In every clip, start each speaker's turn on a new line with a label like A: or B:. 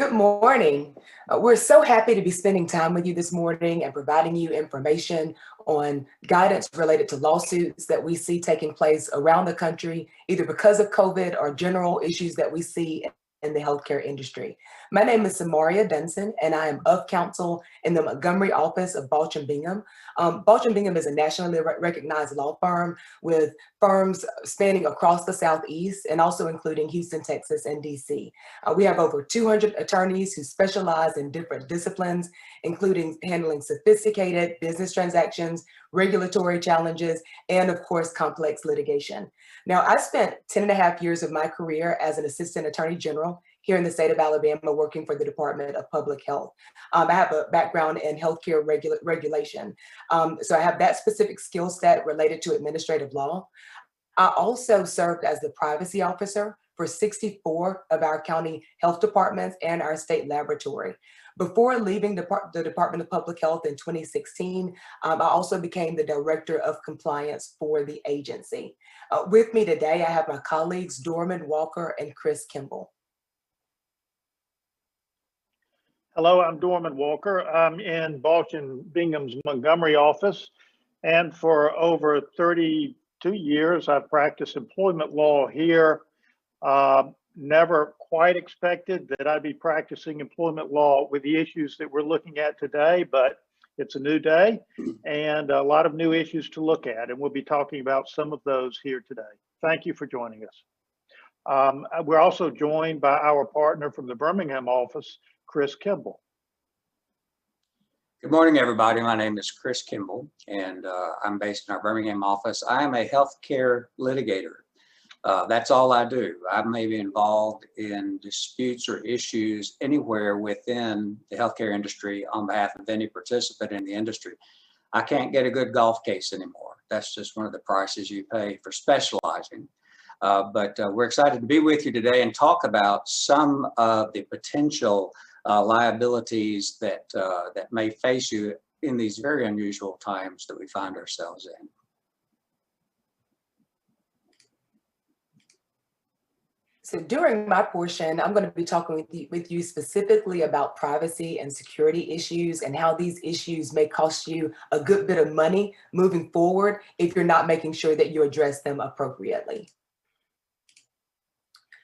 A: Good morning. We're so happy to be spending time with you this morning and providing you information on guidance related to lawsuits that we see taking place around the country, either because of COVID or general issues that we see in the healthcare industry. My name is Samaria Dunson, and I am of counsel in the Montgomery office of Balch and Bingham. Balch and Bingham is a nationally recognized law firm with firms spanning across the Southeast and also including Houston, Texas, and DC. We have over 200 attorneys who specialize in different disciplines, including handling sophisticated business transactions, regulatory challenges, and of course, complex litigation. Now, I spent 10 and a half years of my career as an assistant attorney general here in the state of Alabama, working for the Department of Public Health. I have a background in healthcare regulation. So I have that specific skill set related to administrative law. I also served as the privacy officer for 64 of our county health departments and our state laboratory. Before leaving the Department of Public Health in 2016, I also became the Director of Compliance for the agency. With me today, I have my colleagues, Dorman Walker and Chris Kimball.
B: Hello, I'm Dorman Walker. I'm in Balch and Bingham's Montgomery office, and for over 32 years, I've practiced employment law here. Never quite expected that I'd be practicing employment law with the issues that we're looking at today, but it's a new day and a lot of new issues to look at, and we'll be talking about some of those here today. Thank you for joining us. We're also joined by our partner from the Birmingham office, Chris Kimball.
C: Good morning, everybody. My name is Chris Kimball, and I'm based in our Birmingham office. I am a healthcare litigator. That's all I do. I may be involved in disputes or issues anywhere within the healthcare industry on behalf of any participant in the industry. I can't get a good golf case anymore. That's just one of the prices you pay for specializing. But we're excited to be with you today and talk about some of the potential liabilities that may face you in these very unusual times that we find ourselves in.
A: So during my portion, I'm going to be talking with you specifically about privacy and security issues and how these issues may cost you a good bit of money moving forward if you're not making sure that you address them appropriately.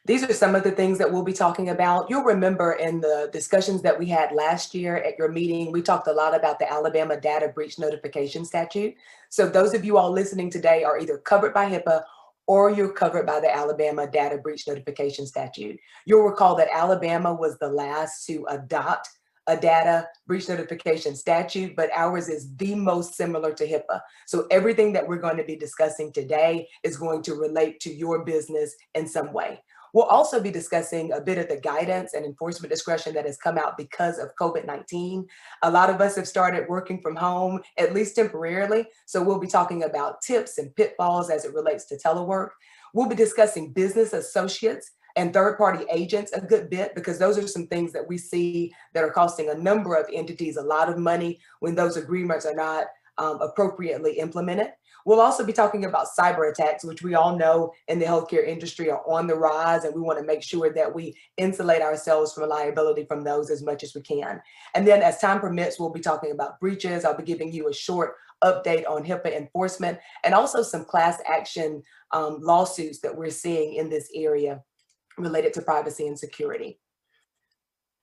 A: These are some of the things that we'll be talking about. You'll remember in the discussions that we had last year at your meeting, we talked a lot about the Alabama Data Breach Notification Statute. So those of you all listening today are either covered by HIPAA or you're covered by the Alabama Data Breach Notification Statute. You'll recall that Alabama was the last to adopt a data breach notification statute, but ours is the most similar to HIPAA. So everything that we're going to be discussing today is going to relate to your business in some way. We'll also be discussing a bit of the guidance and enforcement discretion that has come out because of COVID-19. A lot of us have started working from home, at least temporarily. So we'll be talking about tips and pitfalls as it relates to telework. We'll be discussing business associates and third-party agents a good bit, because those are some things that we see that are costing a number of entities a lot of money when those agreements are not appropriately implemented. We'll also be talking about cyber attacks, which we all know in the healthcare industry are on the rise, and we want to make sure that we insulate ourselves from liability from those as much as we can. And then as time permits, we'll be talking about breaches. I'll be giving you a short update on HIPAA enforcement and also some class action lawsuits that we're seeing in this area related to privacy and security.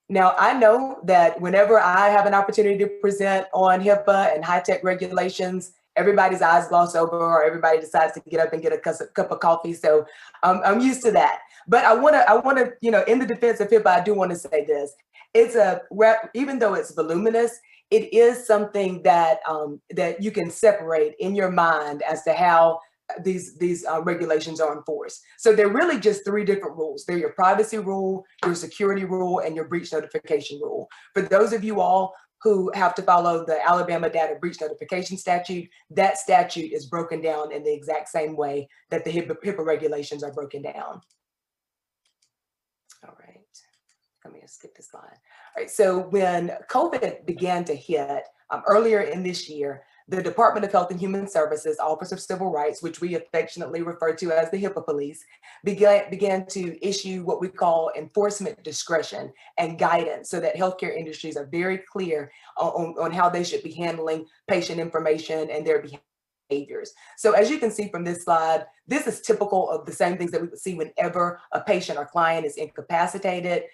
A: Now, I know that whenever I have an opportunity to present on HIPAA and high-tech regulations, everybody's eyes gloss over or everybody decides to get up and get a cup of coffee. So I'm used to that. But I want to, you know, in the defense of HIPAA, I do want to say this. Even though it's voluminous, it is something that that you can separate in your mind as to how these regulations are enforced. So they're really just three different rules. They're your privacy rule, your security rule, and your breach notification rule. For those of you all who have to follow the Alabama Data Breach Notification Statute, that statute is broken down in the exact same way that the HIPAA regulations are broken down. All right, let me skip this slide. All right, so when COVID began to hit earlier in this year, the Department of Health and Human Services, Office of Civil Rights, which we affectionately refer to as the HIPAA police, began to issue what we call enforcement discretion and guidance so that healthcare industries are very clear on how they should be handling patient information and their behaviors. So as you can see from this slide, this is typical of the same things that we would see whenever a patient or client is incapacitated,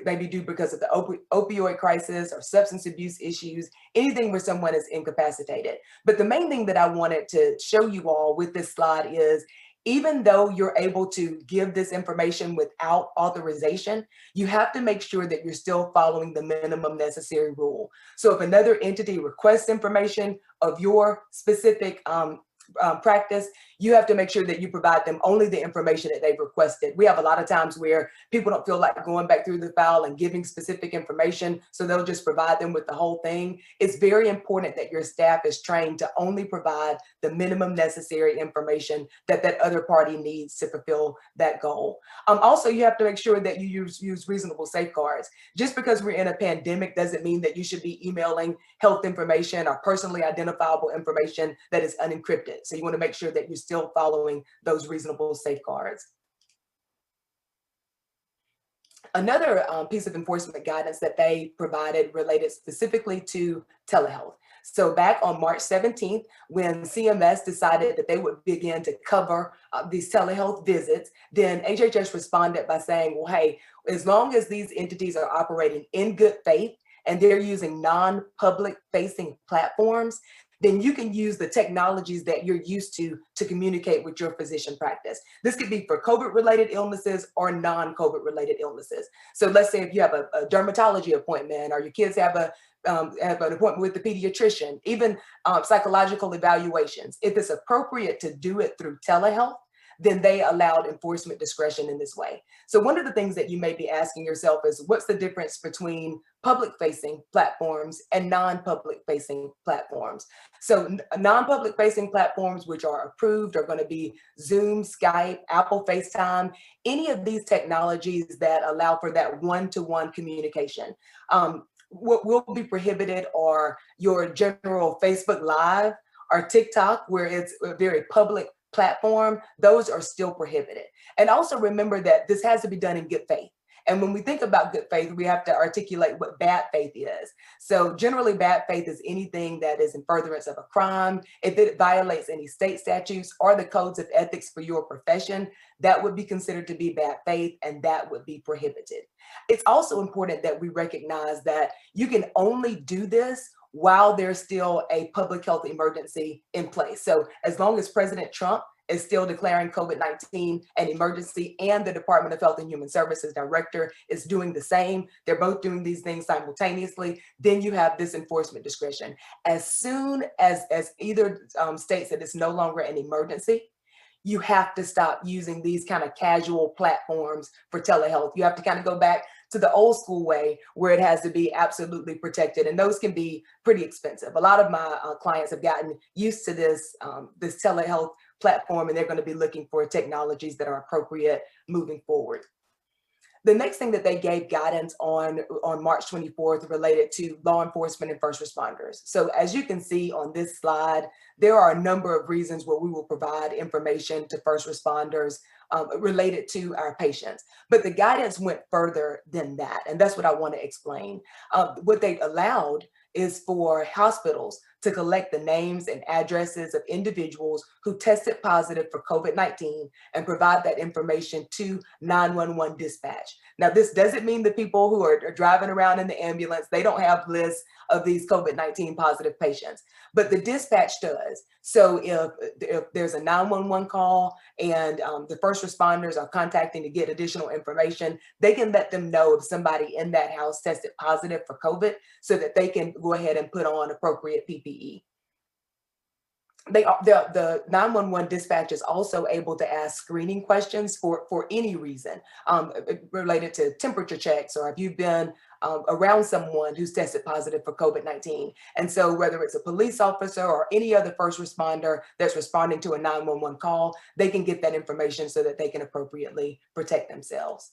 A: maybe due because of the opioid crisis or substance abuse issues, anything where someone is incapacitated. But the main thing that I wanted to show you all with this slide is, even though you're able to give this information without authorization, you have to make sure that you're still following the minimum necessary rule. So if another entity requests information of your specific practice, you have to make sure that you provide them only the information that they've requested. We have a lot of times where people don't feel like going back through the file and giving specific information, so they'll just provide them with the whole thing. It's very important that your staff is trained to only provide the minimum necessary information that that other party needs to fulfill that goal. Also, you have to make sure that you use reasonable safeguards. Just because we're in a pandemic doesn't mean that you should be emailing health information or personally identifiable information that is unencrypted. So you want to make sure that you're still following those reasonable safeguards. Another piece of enforcement guidance that they provided related specifically to telehealth. So back on March 17th, when CMS decided that they would begin to cover these telehealth visits, then HHS responded by saying, well, hey, as long as these entities are operating in good faith and they're using non-public facing platforms, then you can use the technologies that you're used to communicate with your physician practice. This could be for COVID-related illnesses or non-COVID related illnesses. So let's say if you have a dermatology appointment, or your kids have an appointment with the pediatrician, even psychological evaluations. If it's appropriate to do it through telehealth, then they allowed enforcement discretion in this way. So one of the things that you may be asking yourself is, what's the difference between public-facing platforms and non-public facing platforms? So non-public facing platforms, which are approved, are going to be Zoom, Skype, Apple FaceTime, any of these technologies that allow for that one-to-one communication. What will be prohibited are your general Facebook Live or TikTok, where it's a very public platform. Those are still prohibited. And also remember that this has to be done in good faith. And when we think about good faith, we have to articulate what bad faith is. So generally, bad faith is anything that is in furtherance of a crime. If it violates any state statutes or the codes of ethics for your profession, that would be considered to be bad faith, and that would be prohibited. It's also important that we recognize that you can only do this while there's still a public health emergency in place. So as long as President Trump is still declaring COVID-19 an emergency, and the Department of Health and Human Services director is doing the same, they're both doing these things simultaneously, then you have this enforcement discretion. As soon as either states that it's no longer an emergency, you have to stop using these kind of casual platforms for telehealth. You have to kind of go back to the old school way, where it has to be absolutely protected. And those can be pretty expensive. A lot of my clients have gotten used to this telehealth platform, and they're going to be looking for technologies that are appropriate moving forward. The next thing that they gave guidance on March 24th related to law enforcement and first responders. So as you can see on this slide, there are a number of reasons where we will provide information to first responders related to our patients. But the guidance went further than that, and that's what I want to explain. What they allowed is for hospitals to collect the names and addresses of individuals who tested positive for COVID-19 and provide that information to 911 dispatch. Now, this doesn't mean the people who are driving around in the ambulance, they don't have lists of these COVID-19 positive patients, but the dispatch does. So if there's a 911 call and the first responders are contacting to get additional information, they can let them know if somebody in that house tested positive for COVID, so that they can go ahead and put on appropriate PPE. The 911 dispatch is also able to ask screening questions for any reason related to temperature checks, or if you've been around someone who's tested positive for COVID-19. And so whether it's a police officer or any other first responder that's responding to a 911 call, they can get that information so that they can appropriately protect themselves.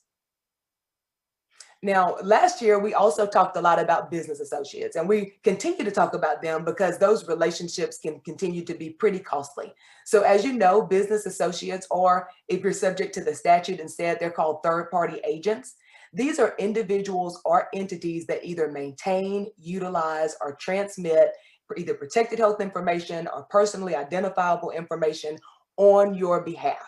A: Now, last year, we also talked a lot about business associates, and we continue to talk about them because those relationships can continue to be pretty costly. So as you know, business associates, or if you're subject to the statute instead, they're called third-party agents. These are individuals or entities that either maintain, utilize, or transmit either protected health information or personally identifiable information on your behalf.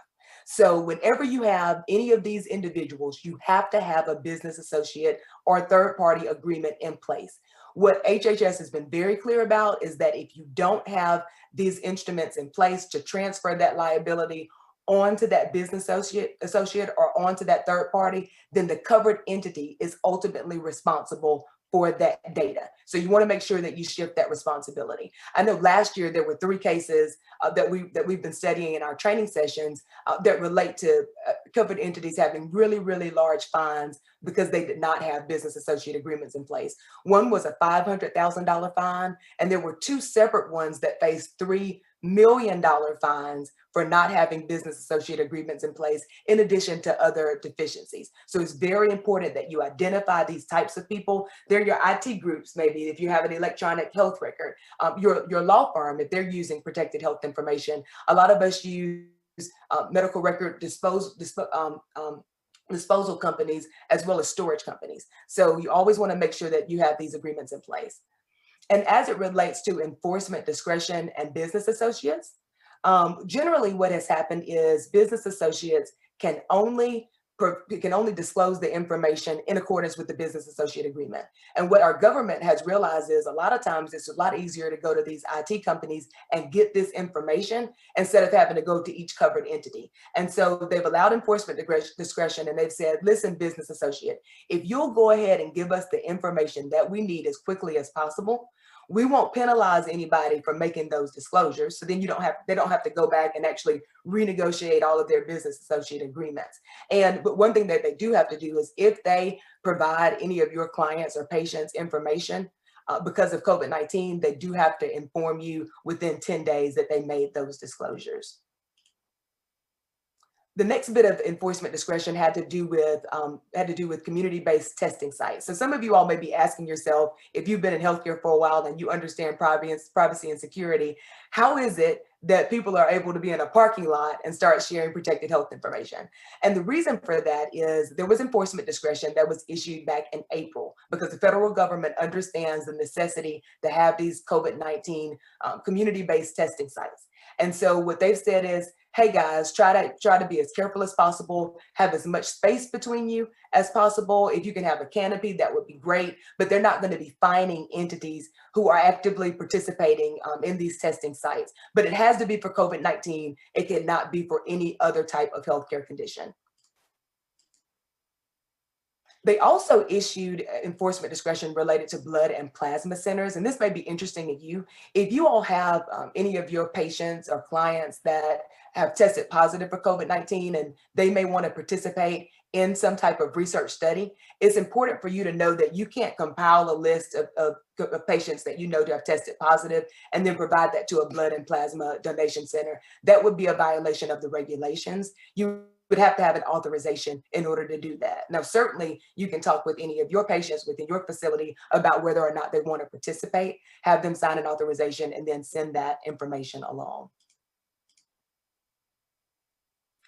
A: So whenever you have any of these individuals, you have to have a business associate or third-party agreement in place. What HHS has been very clear about is that if you don't have these instruments in place to transfer that liability onto that business associate or onto that third party, then the covered entity is ultimately responsible for that data. So you want to make sure that you shift that responsibility. I know last year there were 3 cases that we've been studying in our training sessions that relate to covered entities having really, really large fines because they did not have business associate agreements in place. One was a $500,000 fine, and there were 2 separate ones that faced $3 million fines for not having business associate agreements in place, in addition to other deficiencies. So it's very important that you identify these types of people. They're your IT groups, maybe if you have an electronic health record, your law firm, if they're using protected health information. A lot of us use medical record disposal companies as well as storage companies. So you always want to make sure that you have these agreements in place. And as it relates to enforcement discretion and business associates, generally what has happened is business associates can only disclose the information in accordance with the business associate agreement. And what our government has realized is a lot of times it's a lot easier to go to these IT companies and get this information instead of having to go to each covered entity. And so they've allowed enforcement discretion, and they've said, listen, business associate, if you'll go ahead and give us the information that we need as quickly as possible, we won't penalize anybody for making those disclosures. So then they don't have to go back and actually renegotiate all of their business associate agreements. But one thing that they do have to do is if they provide any of your clients or patients information because of COVID-19, they do have to inform you within 10 days that they made those disclosures. The next bit of enforcement discretion had to do with community-based testing sites. So some of you all may be asking yourself, if you've been in healthcare for a while and you understand privacy and security, how is it that people are able to be in a parking lot and start sharing protected health information? And the reason for that is there was enforcement discretion that was issued back in April because the federal government understands the necessity to have these COVID-19 community-based testing sites. And so what they've said is, hey guys, try to be as careful as possible, have as much space between you as possible. If you can have a canopy, that would be great, but they're not going to be fining entities who are actively participating in these testing sites. But it has to be for COVID-19. It cannot be for any other type of healthcare condition. They also issued enforcement discretion related to blood and plasma centers. And this may be interesting to you. If you all have any of your patients or clients that have tested positive for COVID-19 and they may want to participate in some type of research study, it's important for you to know that you can't compile a list of patients that you know to have tested positive and then provide that to a blood and plasma donation center. That would be a violation of the regulations. You would have to have an authorization in order to do that. Now, certainly you can talk with any of your patients within your facility about whether or not they want to participate, have them sign an authorization, and then send that information along.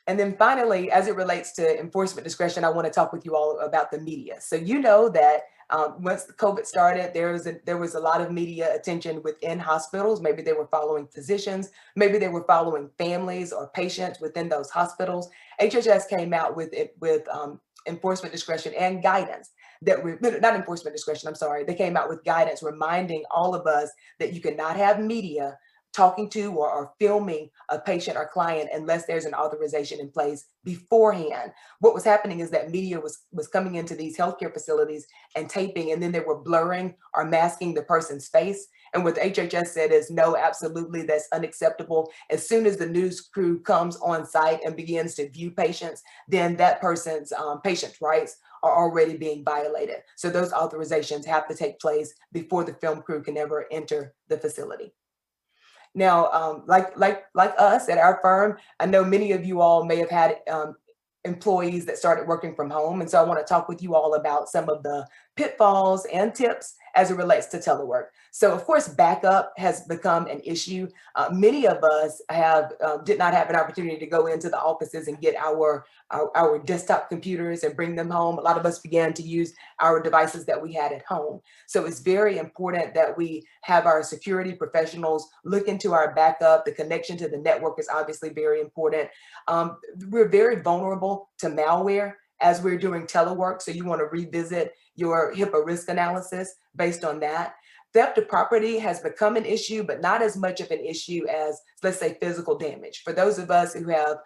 A: And then finally, as it relates to enforcement discretion, I want to talk with you all about the media. So you know that once COVID started, there was a lot of media attention within hospitals. Maybe they were following physicians, maybe they were following families or patients within those hospitals. HHS came out with enforcement discretion and guidance not enforcement discretion, I'm sorry. They came out with guidance reminding all of us that you cannot have media talking to or filming a patient or client unless there's an authorization in place beforehand. What was happening is that media was coming into these healthcare facilities and taping, and then they were blurring or masking the person's face. And what the HHS said is, no, absolutely, that's unacceptable. As soon as the news crew comes on site and begins to view patients, then that person's patient's rights are already being violated. So those authorizations have to take place before the film crew can ever enter the facility. Now, like us at our firm, I know many of you all may have had employees that started working from home. And so I want to talk with you all about some of the pitfalls and tips as it relates to telework. So of course, backup has become an issue. Many of us did not have an opportunity to go into the offices and get our desktop computers and bring them home. A lot of us began to use our devices that we had at home. So it's very important that we have our security professionals look into our backup. The connection to the network is obviously very important. We're very vulnerable to malware as we're doing telework. So you want to revisit your HIPAA risk analysis based on that. Theft of property has become an issue, but not as much of an issue as, let's say, physical damage. For those of us who have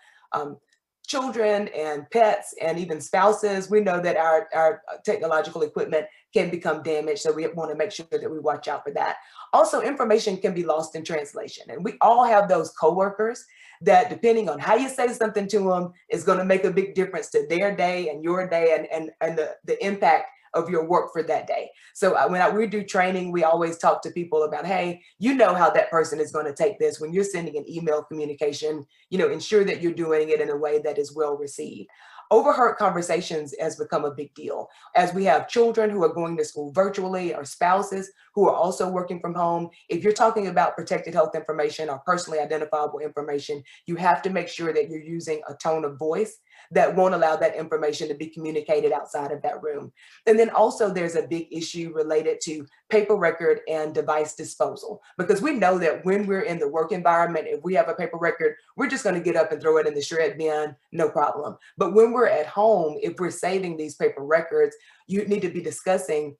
A: children and pets and even spouses, we know that our technological equipment can become damaged. So we want to make sure that we watch out for that. Also, information can be lost in translation. And we all have those coworkers that, depending on how you say something to them, is going to make a big difference to their day and your day and the impact of your work for that day. So when we do training, we always talk to people about, hey, you know how that person is going to take this. When you're sending an email communication, ensure that you're doing it in a way that is well received. Overheard conversations has become a big deal. As we have children who are going to school virtually, or spouses who are also working from home, if you're talking about protected health information or personally identifiable information, you have to make sure that you're using a tone of voice that won't allow that information to be communicated outside of that room. And then also there's a big issue related to paper record and device disposal, because we know that when we're in the work environment, if we have a paper record, we're just going to get up and throw it in the shred bin, no problem. But when we're at home, if we're saving these paper records, you need to be discussing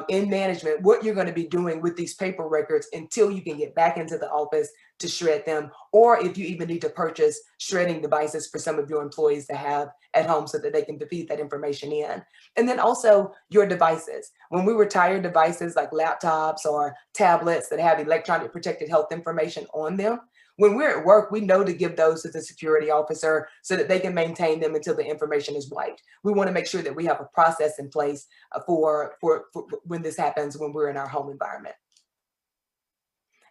A: in management what you're going to be doing with these paper records until you can get back into the office to shred them, or if you even need to purchase shredding devices for some of your employees to have at home so that they can feed that information in. And then also your devices. When we retire devices like laptops or tablets that have electronic protected health information on them, when we're at work, we know to give those to the security officer so that they can maintain them until the information is wiped. We want to make sure that we have a process in place for when this happens when we're in our home environment.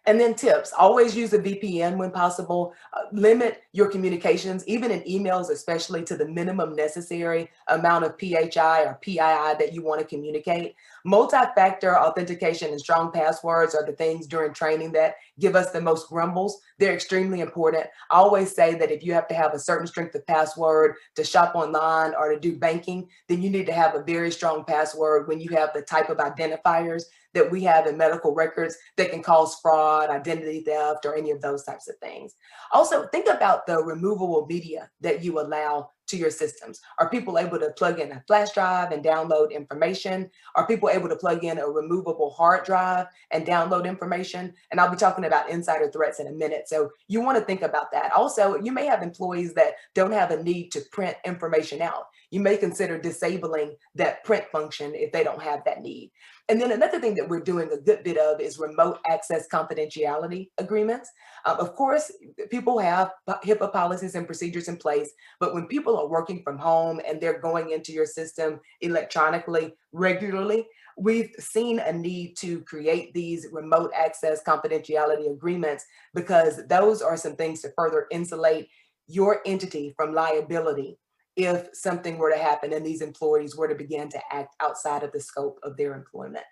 A: And then tips, always use a VPN when possible. Limit your communications, even in emails, especially to the minimum necessary amount of PHI or PII that you want to communicate. Multi-factor authentication and strong passwords are the things during training that give us the most grumbles. They're extremely important. I always say that if you have to have a certain strength of password to shop online or to do banking, then you need to have a very strong password when you have the type of identifiers that we have in medical records that can cause fraud, identity theft, or any of those types of things. Also, think about the removable media that you allow to your systems. Are people able to plug in a flash drive and download information? Are people able to plug in a removable hard drive and download information? And I'll be talking about insider threats in a minute. So you want to think about that. Also, you may have employees that don't have a need to print information out. You may consider disabling that print function if they don't have that need. And then another thing that we're doing a good bit of is remote access confidentiality agreements. Of course, people have HIPAA policies and procedures in place, but when people are working from home and they're going into your system electronically regularly, we've seen a need to create these remote access confidentiality agreements, because those are some things to further insulate your entity from liability if something were to happen and these employees were to begin to act outside of the scope of their employment.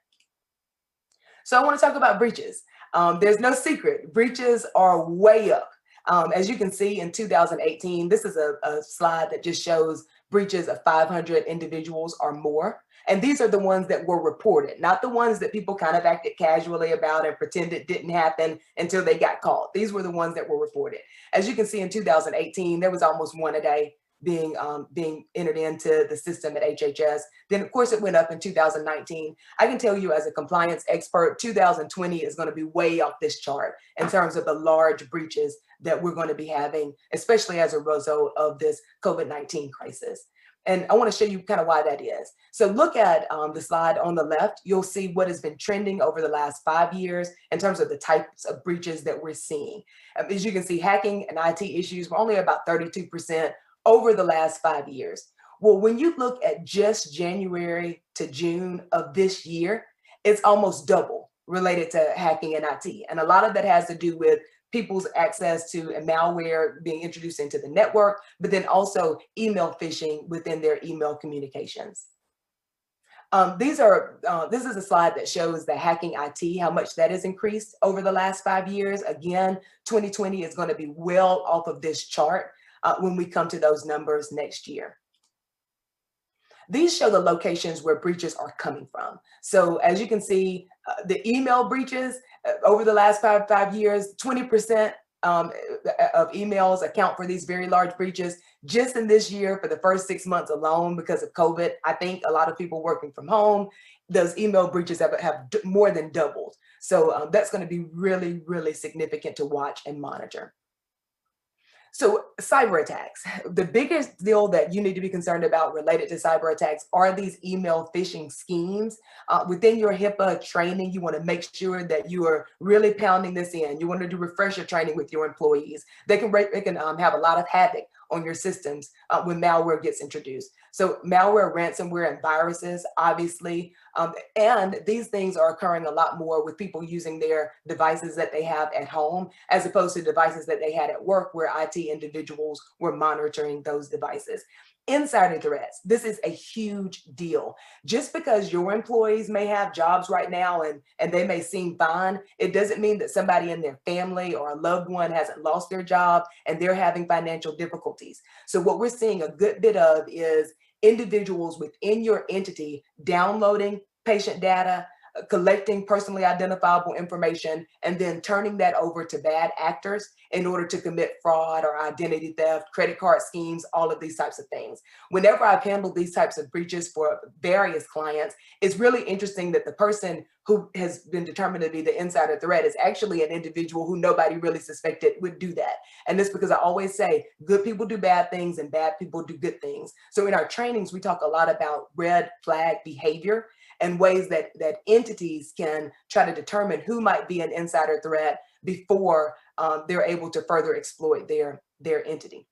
A: So I want to talk about breaches. There's no secret, breaches are way up. As you can see in 2018, this is a slide that just shows breaches of 500 individuals or more. And these are the ones that were reported, not the ones that people kind of acted casually about and pretended didn't happen until they got caught. These were the ones that were reported. As you can see in 2018, there was almost one a day being entered into the system at HHS. Then of course it went up in 2019. I can tell you as a compliance expert, 2020 is going to be way off this chart in terms of the large breaches that we're going to be having, especially as a result of this COVID-19 crisis. And I want to show you kind of why that is. So look at the slide on the left. You'll see what has been trending over the last 5 years in terms of the types of breaches that we're seeing. As you can see, hacking and IT issues were only about 32% over the last 5 years. Well, when you look at just January to June of this year, it's almost double related to hacking and IT. And a lot of that has to do with people's access to a malware being introduced into the network, but then also email phishing within their email communications. This is a slide that shows the hacking IT, how much that has increased over the last 5 years. Again, 2020 is going to be well off of this chart when we come to those numbers next year. These show the locations where breaches are coming from. So as you can see, the email breaches over the last five years, 20% of emails account for these very large breaches. Just in this year, for the first 6 months alone, because of COVID, I think a lot of people working from home, those email breaches have more than doubled. So that's going to be really, really significant to watch and monitor. So cyber attacks, the biggest deal that you need to be concerned about related to cyber attacks are these email phishing schemes. Within your HIPAA training, you want to make sure that you are really pounding this in. You want to do refresher training with your employees. They can have a lot of havoc on your systems when malware gets introduced. So malware, ransomware, and viruses, obviously, and these things are occurring a lot more with people using their devices that they have at home, as opposed to devices that they had at work where IT individuals were monitoring those devices. Insider threats, this is a huge deal. Just because your employees may have jobs right now and they may seem fine, it doesn't mean that somebody in their family or a loved one hasn't lost their job and they're having financial difficulties. So what we're seeing a good bit of is individuals within your entity downloading patient data, collecting personally identifiable information, and then turning that over to bad actors in order to commit fraud or identity theft, credit card schemes, all of these types of things. Whenever I've handled these types of breaches for various clients, it's really interesting that the person who has been determined to be the insider threat is actually an individual who nobody really suspected would do that. And this because I always say good people do bad things and bad people do good things. So in our trainings, we talk a lot about red flag behavior and ways that entities can try to determine who might be an insider threat before they're able to further exploit their entity.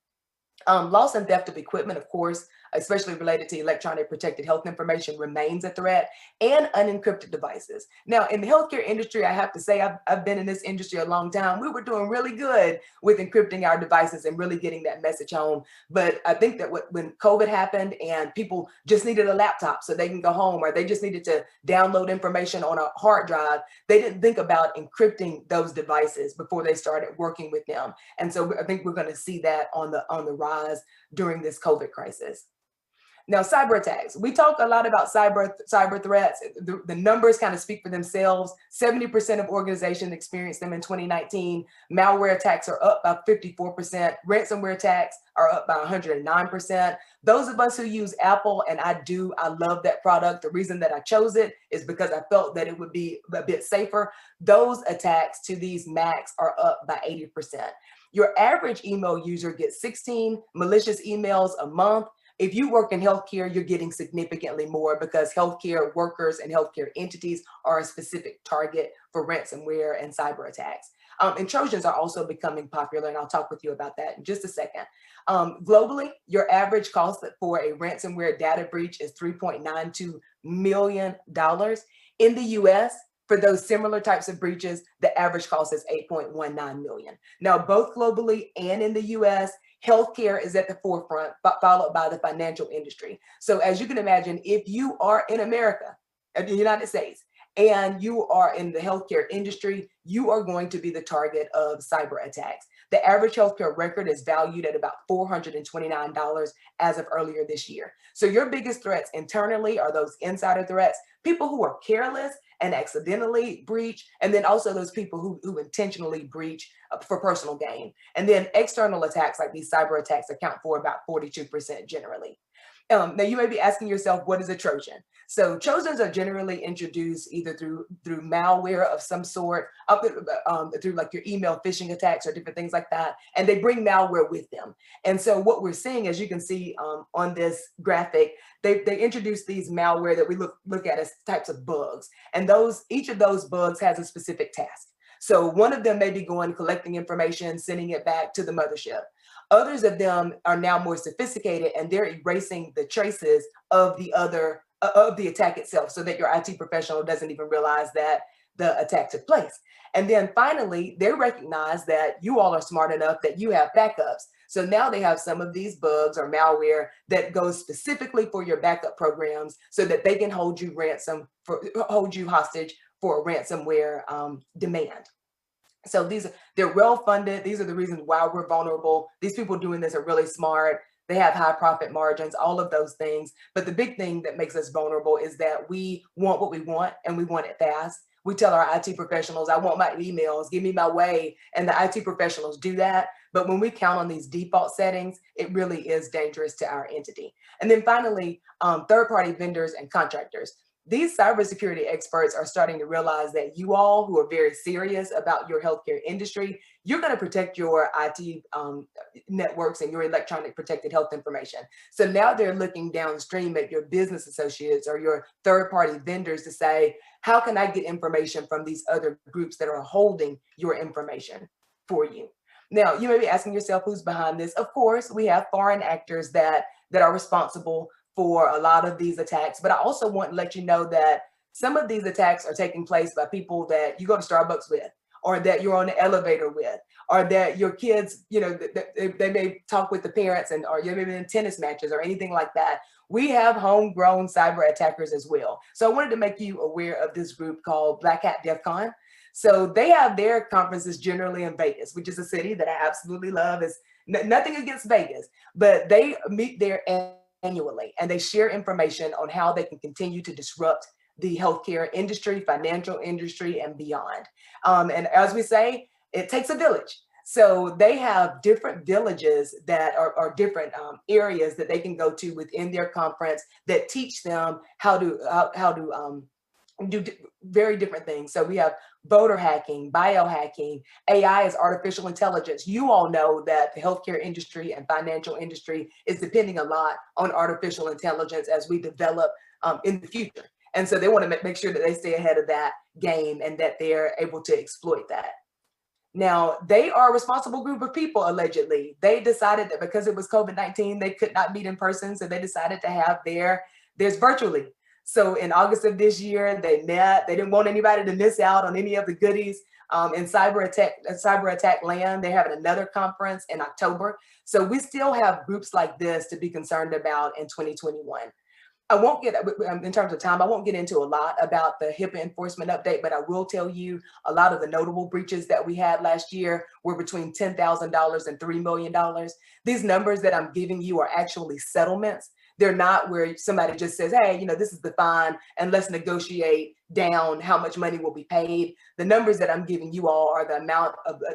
A: Loss and theft of equipment, of course, especially related to electronic protected health information, remains a threat, and unencrypted devices. Now, in the healthcare industry, I have to say, I've been in this industry a long time. We were doing really good with encrypting our devices and really getting that message home. But I think that when COVID happened and people just needed a laptop so they can go home, or they just needed to download information on a hard drive, they didn't think about encrypting those devices before they started working with them. And so I think we're going to see that on the rise during this COVID crisis. Now, cyber attacks. We talk a lot about cyber threats. The numbers kind of speak for themselves. 70% of organizations experienced them in 2019. Malware attacks are up by 54%. Ransomware attacks are up by 109%. Those of us who use Apple, and I love that product. The reason that I chose it is because I felt that it would be a bit safer. Those attacks to these Macs are up by 80%. Your average email user gets 16 malicious emails a month. If you work in healthcare, you're getting significantly more because healthcare workers and healthcare entities are a specific target for ransomware and cyber attacks. And Trojans are also becoming popular, and I'll talk with you about that in just a second. Globally, your average cost for a ransomware data breach is $3.92 million. In the US, for those similar types of breaches, the average cost is $8.19 million. Now, both globally and in the US, healthcare is at the forefront, followed by the financial industry. So as you can imagine, if you are in America, in the United States, and you are in the healthcare industry, you are going to be the target of cyber attacks. The average healthcare record is valued at about $429 as of earlier this year. So your biggest threats internally are those insider threats, people who are careless and accidentally breach, and then also those people who intentionally breach for personal gain. And then external attacks like these cyber attacks account for about 42% generally. Now you may be asking yourself, what is a Trojan? So Trojans are generally introduced either through malware of some sort, through like your email phishing attacks or different things like that, and they bring malware with them. And so what we're seeing, as you can see on this graphic, they introduce these malware that we look at as types of bugs, and each of those bugs has a specific task. So one of them may be collecting information, sending it back to the mothership. Others of them are now more sophisticated, and they're erasing the traces of the attack itself, so that your IT professional doesn't even realize that the attack took place. And then finally, they recognize that you all are smart enough that you have backups. So now they have some of these bugs or malware that goes specifically for your backup programs so that they can hold you hostage for a ransomware demand. So they're well funded. These are the reasons why we're vulnerable. These people doing this are really smart. They have high profit margins, all of those things. But the big thing that makes us vulnerable is that we want what we want and we want it fast. We tell our IT professionals, I want my emails, give me my way. And the IT professionals do that. But when we count on these default settings, it really is dangerous to our entity. And then finally, third-party vendors and contractors. These cybersecurity experts are starting to realize that you all who are very serious about your healthcare industry, you're going to protect your IT networks and your electronic protected health information. So now they're looking downstream at your business associates or your third-party vendors to say, how can I get information from these other groups that are holding your information for you? Now, you may be asking yourself, who's behind this? Of course, we have foreign actors that are responsible for a lot of these attacks, but I also want to let you know that some of these attacks are taking place by people that you go to Starbucks with, or that you're on the elevator with, or that your kids, you know, they may talk with the parents or you're maybe in tennis matches or anything like that. We have homegrown cyber attackers as well. So I wanted to make you aware of this group called Black Hat DEF CON. So they have their conferences generally in Vegas, which is a city that I absolutely love. It's nothing against Vegas, but they meet there annually, and they share information on how they can continue to disrupt the healthcare industry, financial industry, and beyond. And as we say, it takes a village. So they have different villages that are different areas that they can go to within their conference that teach them how to do very different things. So we have voter hacking, biohacking, AI is artificial intelligence. You all know that the healthcare industry and financial industry is depending a lot on artificial intelligence as we develop in the future. And so they want to make sure that they stay ahead of that game and that they're able to exploit that. Now, they are a responsible group of people, allegedly. They decided that because it was COVID-19, they could not meet in person. So they decided to have theirs virtually. So in August of this year, they met. They didn't want anybody to miss out on any of the goodies in cyber attack land. They're having another conference in October. So we still have groups like this to be concerned about in 2021. I won't get, in terms of time, I won't get into a lot about the HIPAA enforcement update, but I will tell you a lot of the notable breaches that we had last year were between $10,000 and $3 million. These numbers that I'm giving you are actually settlements. They're not where somebody just says, hey, you know, this is the fine and let's negotiate down how much money will be paid. The numbers that I'm giving you all are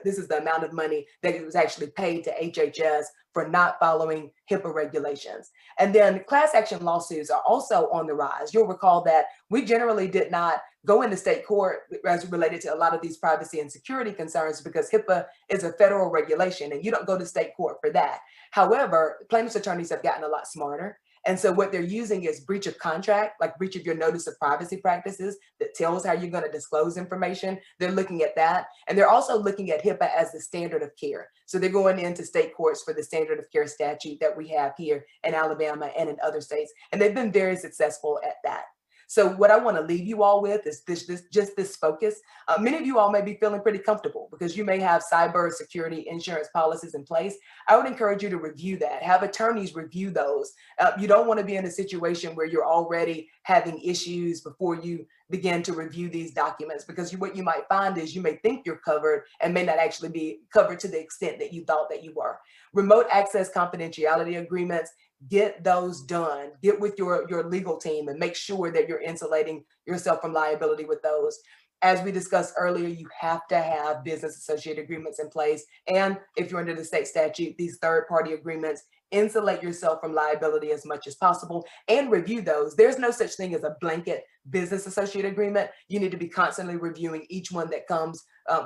A: this is the amount of money that was actually paid to HHS for not following HIPAA regulations. And then class action lawsuits are also on the rise. You'll recall that we generally did not go into state court as related to a lot of these privacy and security concerns because HIPAA is a federal regulation and you don't go to state court for that. However, plaintiffs' attorneys have gotten a lot smarter. And so what they're using is breach of contract, like breach of your notice of privacy practices that tells how you're going to disclose information. They're looking at that. And they're also looking at HIPAA as the standard of care. So they're going into state courts for the standard of care statute that we have here in Alabama and in other states. And they've been very successful at that. So what I want to leave you all with is this focus. Many of you all may be feeling pretty comfortable because you may have cyber security insurance policies in place. I would encourage you to review that. Have attorneys review those. You don't want to be in a situation where you're already having issues before you begin to review these documents, because what you might find is you may think you're covered and may not actually be covered to the extent that you thought that you were. Remote access confidentiality agreements, get those done. Get with your legal team and make sure that you're insulating yourself from liability with those. As we discussed earlier, you have to have business associate agreements in place. And if you're under the state statute, these third-party agreements, insulate yourself from liability as much as possible and review those. There's no such thing as a blanket business associate agreement. You need to be constantly reviewing each one that comes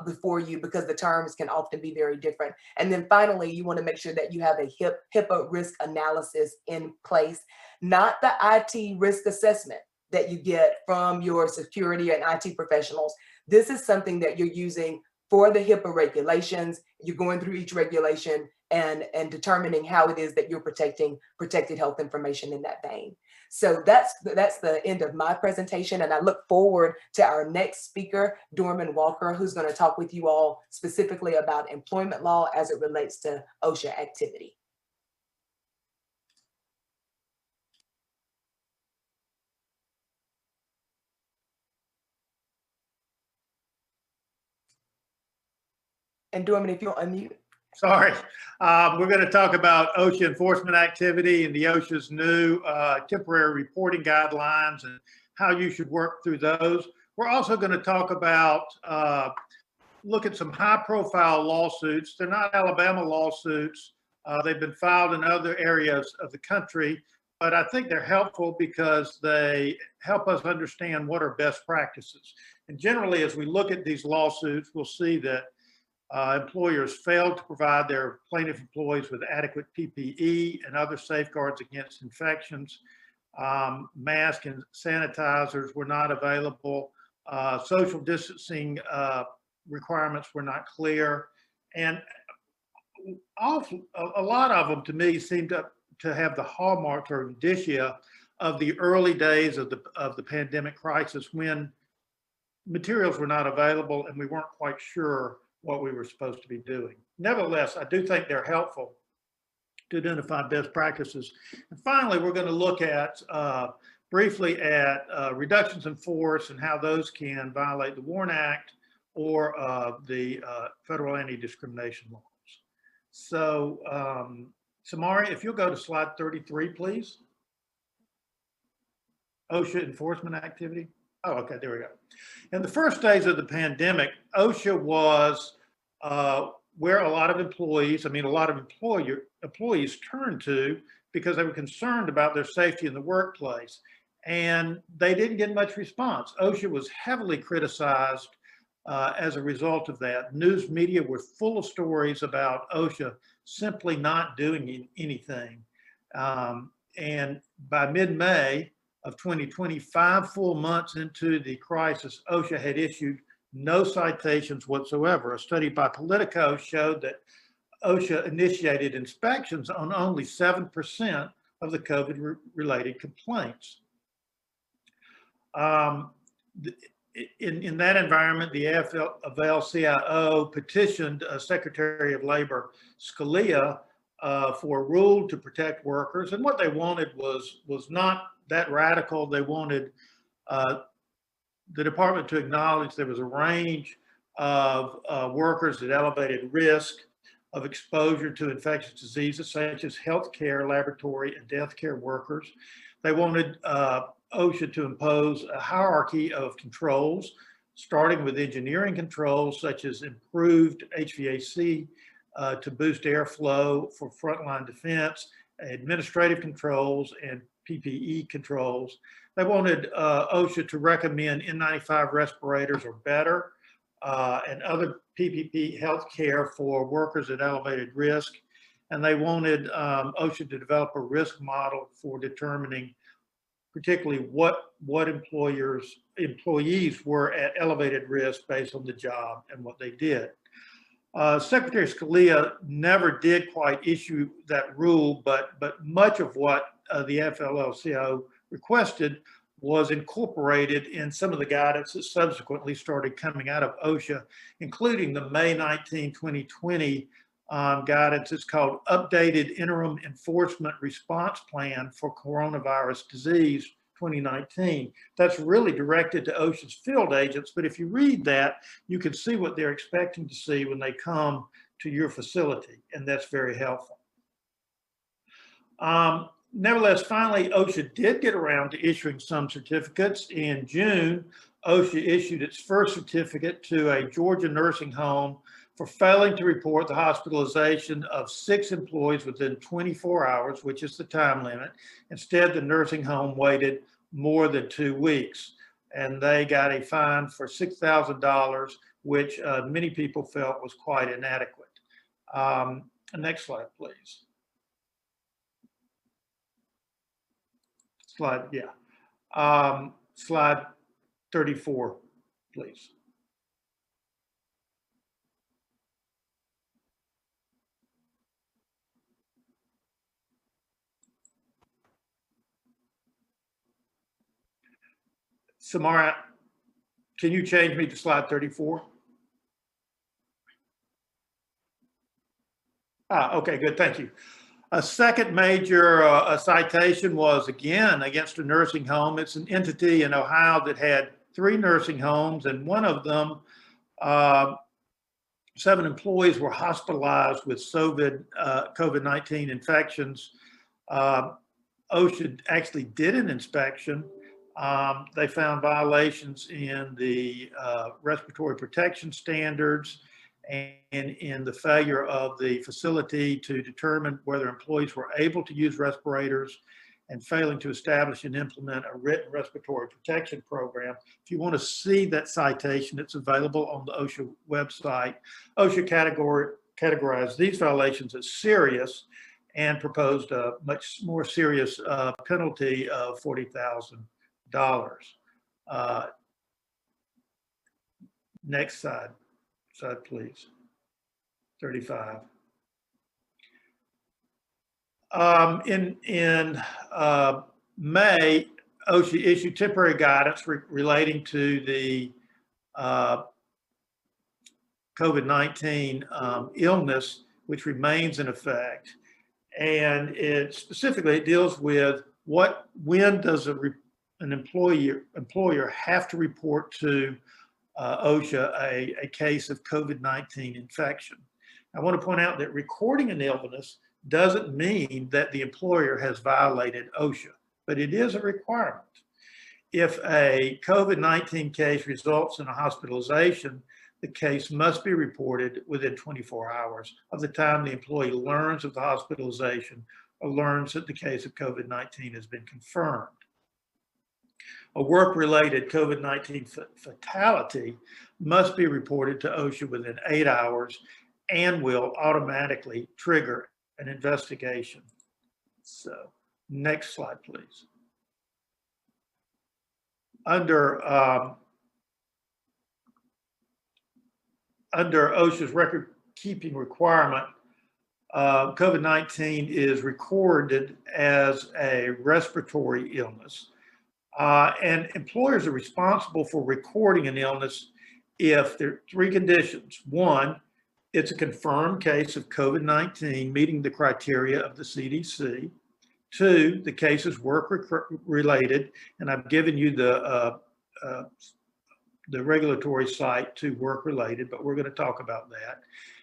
A: before you because the terms can often be very different. And then finally, you want to make sure that you have a HIPAA risk analysis in place, not the IT risk assessment that you get from your security and IT professionals. This is something that you're using for the HIPAA regulations. You're going through each regulation and determining how it is that you're protecting protected health information in that vein. So that's the end of my presentation, and I look forward to our next speaker, Dorman Walker, who's going to talk with you all specifically about employment law as it relates to OSHA activity. And Dorman, if you'll unmute.
B: Sorry. We're going to talk about OSHA enforcement activity and the OSHA's new temporary reporting guidelines and how you should work through those. We're also going to talk about, look at some high profile lawsuits. They're not Alabama lawsuits. They've been filed in other areas of the country, but I think they're helpful because they help us understand what are best practices. And generally, as we look at these lawsuits, we'll see that employers failed to provide their plaintiff employees with adequate PPE and other safeguards against infections. Masks and sanitizers were not available. Social distancing requirements were not clear. And a lot of them, to me, seem to have the hallmarks or indicia of the early days of the pandemic crisis, when materials were not available and we weren't quite sure what we were supposed to be doing. Nevertheless, I do think they're helpful to identify best practices. And finally, we're going to look at briefly at reductions in force and how those can violate the WARN Act or the federal anti-discrimination laws. So, Samari, if you'll go to slide 33, please. OSHA enforcement activity. Oh, okay, there we go. In the first days of the pandemic, OSHA was where a lot of employees, a lot of employees turned to because they were concerned about their safety in the workplace. And they didn't get much response. OSHA was heavily criticized as a result of that. News media were full of stories about OSHA simply not doing anything. And by mid-May of 2020, 5 full months into the crisis, OSHA had issued no citations whatsoever. A study by Politico showed that OSHA initiated inspections on only 7% of the COVID-related complaints. In that environment, the AFL-CIO petitioned Secretary of Labor Scalia for a rule to protect workers. And what they wanted was not that radical. They wanted the department to acknowledge there was a range of workers at elevated risk of exposure to infectious diseases, such as healthcare, laboratory, and death care workers. They wanted OSHA to impose a hierarchy of controls, starting with engineering controls, such as improved HVAC to boost airflow for frontline defense, administrative controls, and PPE controls. They wanted OSHA to recommend N95 respirators or better, and other PPE healthcare for workers at elevated risk. And they wanted OSHA to develop a risk model for determining particularly what employees were at elevated risk based on the job and what they did. Secretary Scalia never did quite issue that rule, but much of what the AFL-CIO requested was incorporated in some of the guidance that subsequently started coming out of OSHA, including the May 19, 2020 guidance. It's called Updated Interim Enforcement Response Plan for Coronavirus Disease 2019. That's really directed to OSHA's field agents, but if you read that, you can see what they're expecting to see when they come to your facility, and that's very helpful. Nevertheless, finally, OSHA did get around to issuing some certificates. In June, OSHA issued its first certificate to a Georgia nursing home for failing to report the hospitalization of 6 employees within 24 hours, which is the time limit. Instead, the nursing home waited more than 2 weeks, and they got a fine for $6,000, which many people felt was quite inadequate. Next slide, please. Slide, yeah. Slide 34, please.
D: Samara, can you change me to slide 34? Okay, good, thank you. A second major citation was again against a nursing home. It's an entity in Ohio that had 3 nursing homes, and one of them, 7 employees were hospitalized with COVID-19 infections. OSHA actually did an inspection. They found violations in the respiratory protection standards and in the failure of the facility to determine whether employees were able to use respirators and failing to establish and implement a written respiratory protection program. If you want to see that citation, it's available on the OSHA website. OSHA categorized these violations as serious and proposed a much more serious penalty of $40,000. Next slide, please. 35. In May, OSHA issued temporary guidance relating to the COVID-19 illness, which remains in effect. And it specifically deals with when does an employer have to report to OSHA a case of COVID-19 infection. I want to point out that recording an illness doesn't mean that the employer has violated OSHA, but it is a requirement. If a COVID-19 case results in a hospitalization, the case must be reported within 24 hours of the time the employee learns of the hospitalization or learns that the case of COVID-19 has been confirmed. A work-related COVID-19 fatality must be reported to OSHA within 8 hours and will automatically trigger an investigation. So, next slide, please. Under OSHA's record-keeping requirement, COVID-19 is recorded as a respiratory illness. And employers are responsible for recording an illness if there are 3 conditions. 1, it's a confirmed case of COVID-19 meeting the criteria of the CDC. 2, the case is work-related, and I've given you the regulatory site to work-related, but we're going to talk about that.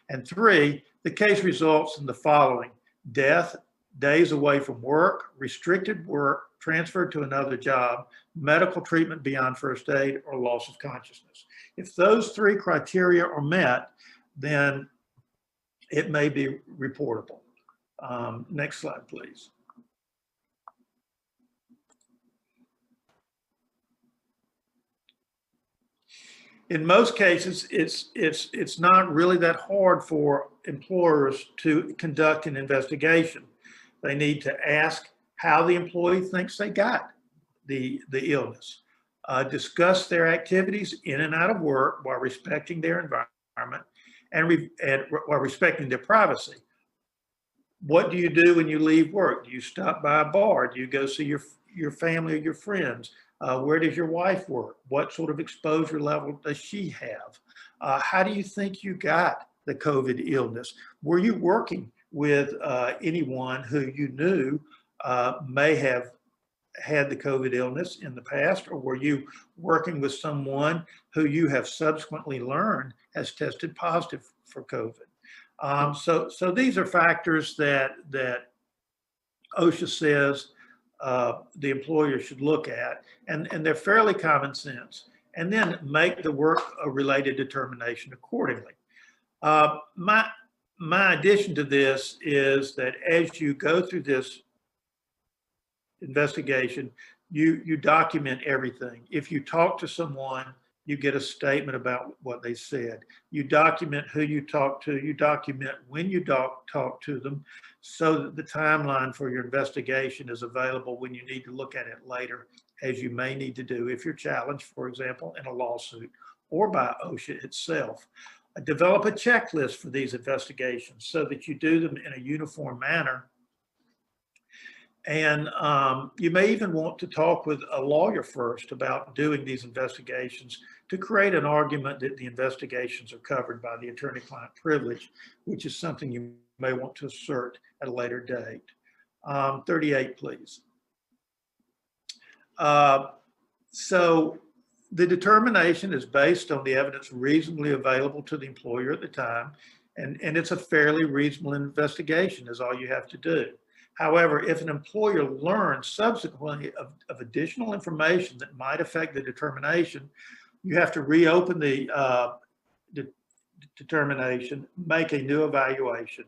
D: And 3, the case results in the following: death, days away from work, restricted work, transferred to another job, medical treatment beyond first aid, or loss of consciousness. If those 3 criteria are met, then it may be reportable. Next slide, please. In most cases, it's not really that hard for employers to conduct an investigation. They need to ask how the employee thinks they got the illness, discuss their activities in and out of work while respecting their environment and while respecting their privacy. What do you do when you leave work? Do you stop by a bar? Do you go see your family or your friends? Where does your wife work? What sort of exposure level does she have? How do you think you got the COVID illness? Were you working with anyone who you knew may have had the COVID illness in the past, or were you working with someone who you have subsequently learned has tested positive for COVID? So these are factors that OSHA says the employer should look at, and they're fairly common sense, and then make the work-related determination accordingly. My addition to this is that as you go through this investigation, you document everything. If you talk to someone, you get a statement about what they said. You document who you talk to, you document when you talk to them, so that the timeline for your investigation is available when you need to look at it later, as you may need to do if you're challenged, for example, in a lawsuit or by OSHA itself. Develop a checklist for these investigations so that you do them in a uniform manner And you may even want to talk with a lawyer first about doing these investigations to create an argument that the investigations are covered by the attorney-client privilege, which is something you may want to assert at a later date. 38, please. So the determination is based on the evidence reasonably available to the employer at the time, and it's a fairly reasonable investigation is all you have to do. However, if an employer learns subsequently of additional information that might affect the determination, you have to reopen the determination, make a new evaluation,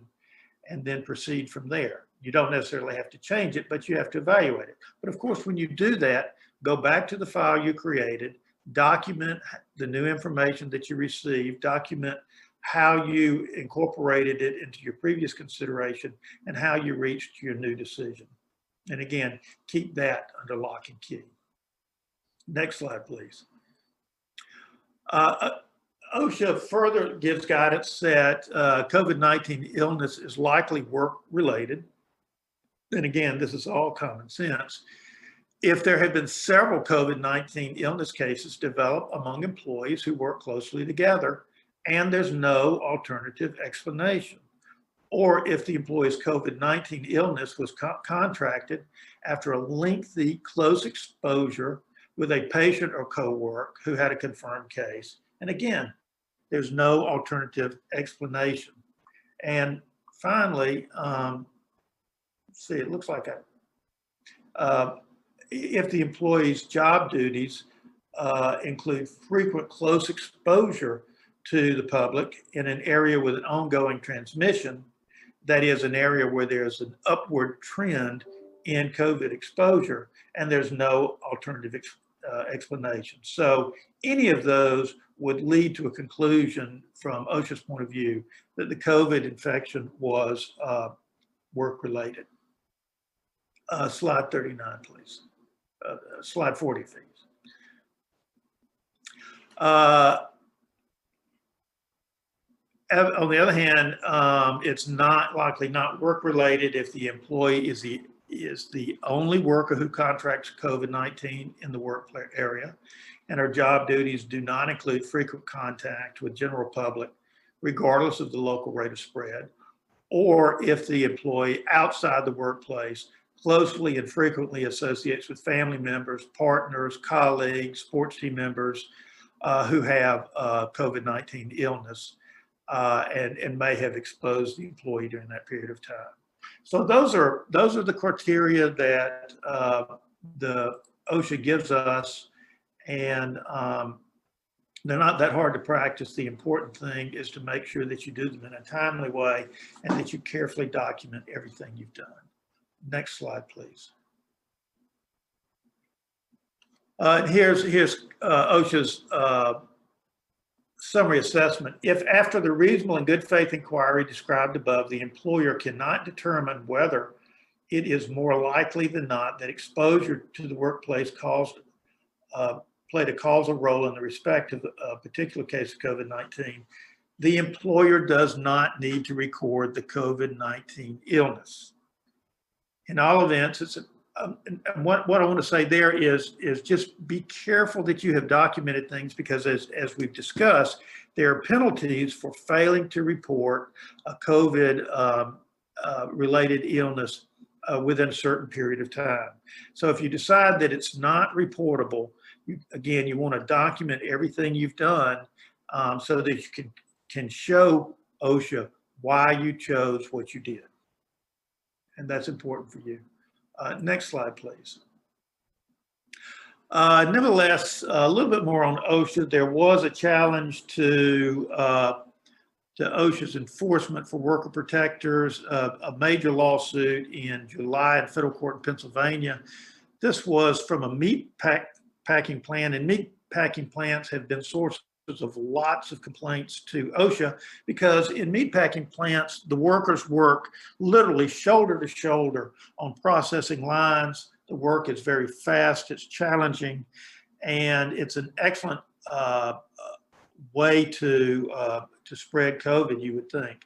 D: and then proceed from there. You don't necessarily have to change it, but you have to evaluate it. But of course, when you do that, go back to the file you created, document the new information that you received, document how you incorporated it into your previous consideration, and how you reached your new decision. And again, keep that under lock and key. Next slide, please. OSHA further gives guidance that COVID-19 illness is likely work-related. And again, this is all common sense. If there have been several COVID-19 illness cases developed among employees who work closely together, and there's no alternative explanation, or if the employee's COVID-19 illness was contracted after a lengthy close exposure with a patient or co-worker who had a confirmed case. And again, there's no alternative explanation. And finally, see, it looks like if the employee's job duties include frequent close exposure to the public in an area with an ongoing transmission, that is an area where there's an upward trend in COVID exposure, and there's no alternative explanation. So any of those would lead to a conclusion from OSHA's point of view that the COVID infection was work-related. Slide 39, please. Slide 40, please. On the other hand, it's not likely not work-related if the employee is the only worker who contracts COVID-19 in the work area, and our job duties do not include frequent contact with general public, regardless of the local rate of spread, or if the employee outside the workplace closely and frequently associates with family members, partners, colleagues, sports team members who have COVID-19 illness and may have exposed the employee during that period of time. So those are the criteria that the OSHA gives us, and they're not that hard to practice. The important thing is to make sure that you do them in a timely way and that you carefully document everything you've done. Next slide, please. Here's OSHA's summary assessment. If after the reasonable and good faith inquiry described above, the employer cannot determine whether it is more likely than not that exposure to the workplace played a causal role in the respective particular case of COVID-19, the employer does not need to record the COVID-19 illness. In all events, what I want to say there is just be careful that you have documented things, because as we've discussed, there are penalties for failing to report a COVID related illness within a certain period of time. So if you decide that it's not reportable, you want to document everything you've done so that you can show OSHA why you chose what you did. And that's important for you. Next slide, please. Nevertheless, a little bit more on OSHA. There was a challenge to OSHA's enforcement for worker protectors, a major lawsuit in July in federal court in Pennsylvania. This was from a meat packing plant, and meat packing plants have been sources of lots of complaints to OSHA, because in meatpacking plants, the workers work literally shoulder to shoulder on processing lines. The work is very fast, it's challenging, and it's an excellent way to spread COVID, you would think.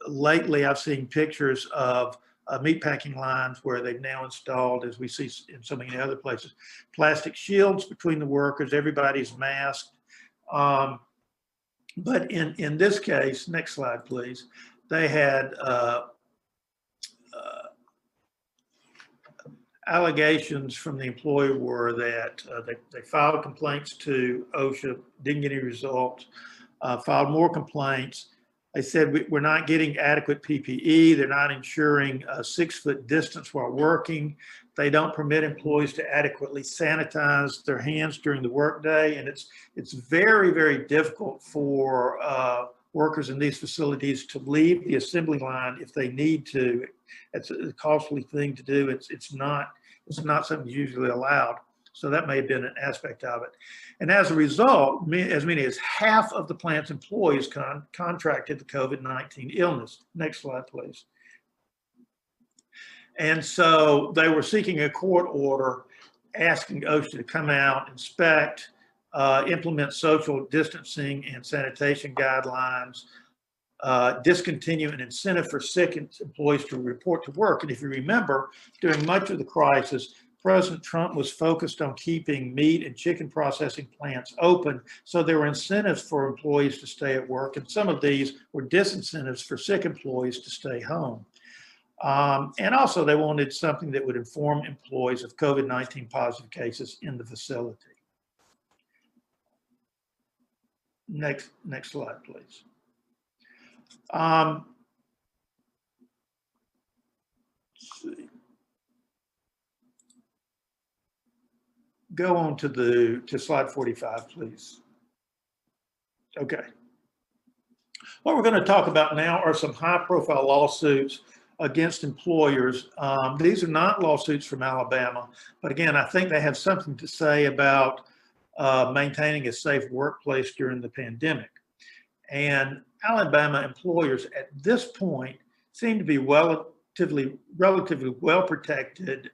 D: Lately, I've seen pictures of meatpacking lines where they've now installed, as we see in so many other places, plastic shields between the workers. Everybody's masked. But in this case, next slide, please, they had allegations from the employer were that they filed complaints to OSHA, didn't get any results, filed more complaints. They said we're not getting adequate PPE. They're not ensuring a 6-foot distance while working. They don't permit employees to adequately sanitize their hands during the workday. And it's very, very difficult for workers in these facilities to leave the assembly line if they need to. It's a costly thing to do. It's not something usually allowed. So that may have been an aspect of it. And as a result, as many as half of the plant's employees contracted the COVID-19 illness. Next slide, please. And so they were seeking a court order asking OSHA to come out, inspect, implement social distancing and sanitation guidelines, discontinue an incentive for sick employees to report to work. And if you remember, during much of the crisis, President Trump was focused on keeping meat and chicken processing plants open, so there were incentives for employees to stay at work, and some of these were disincentives for sick employees to stay home. And also they wanted something that would inform employees of COVID-19 positive cases in the facility. Next slide, please. Let's see. Go on to slide 45, please. Okay. What we're going to talk about now are some high-profile lawsuits against employers. These are not lawsuits from Alabama, but again, I think they have something to say about maintaining a safe workplace during the pandemic. And Alabama employers at this point seem to be relatively well protected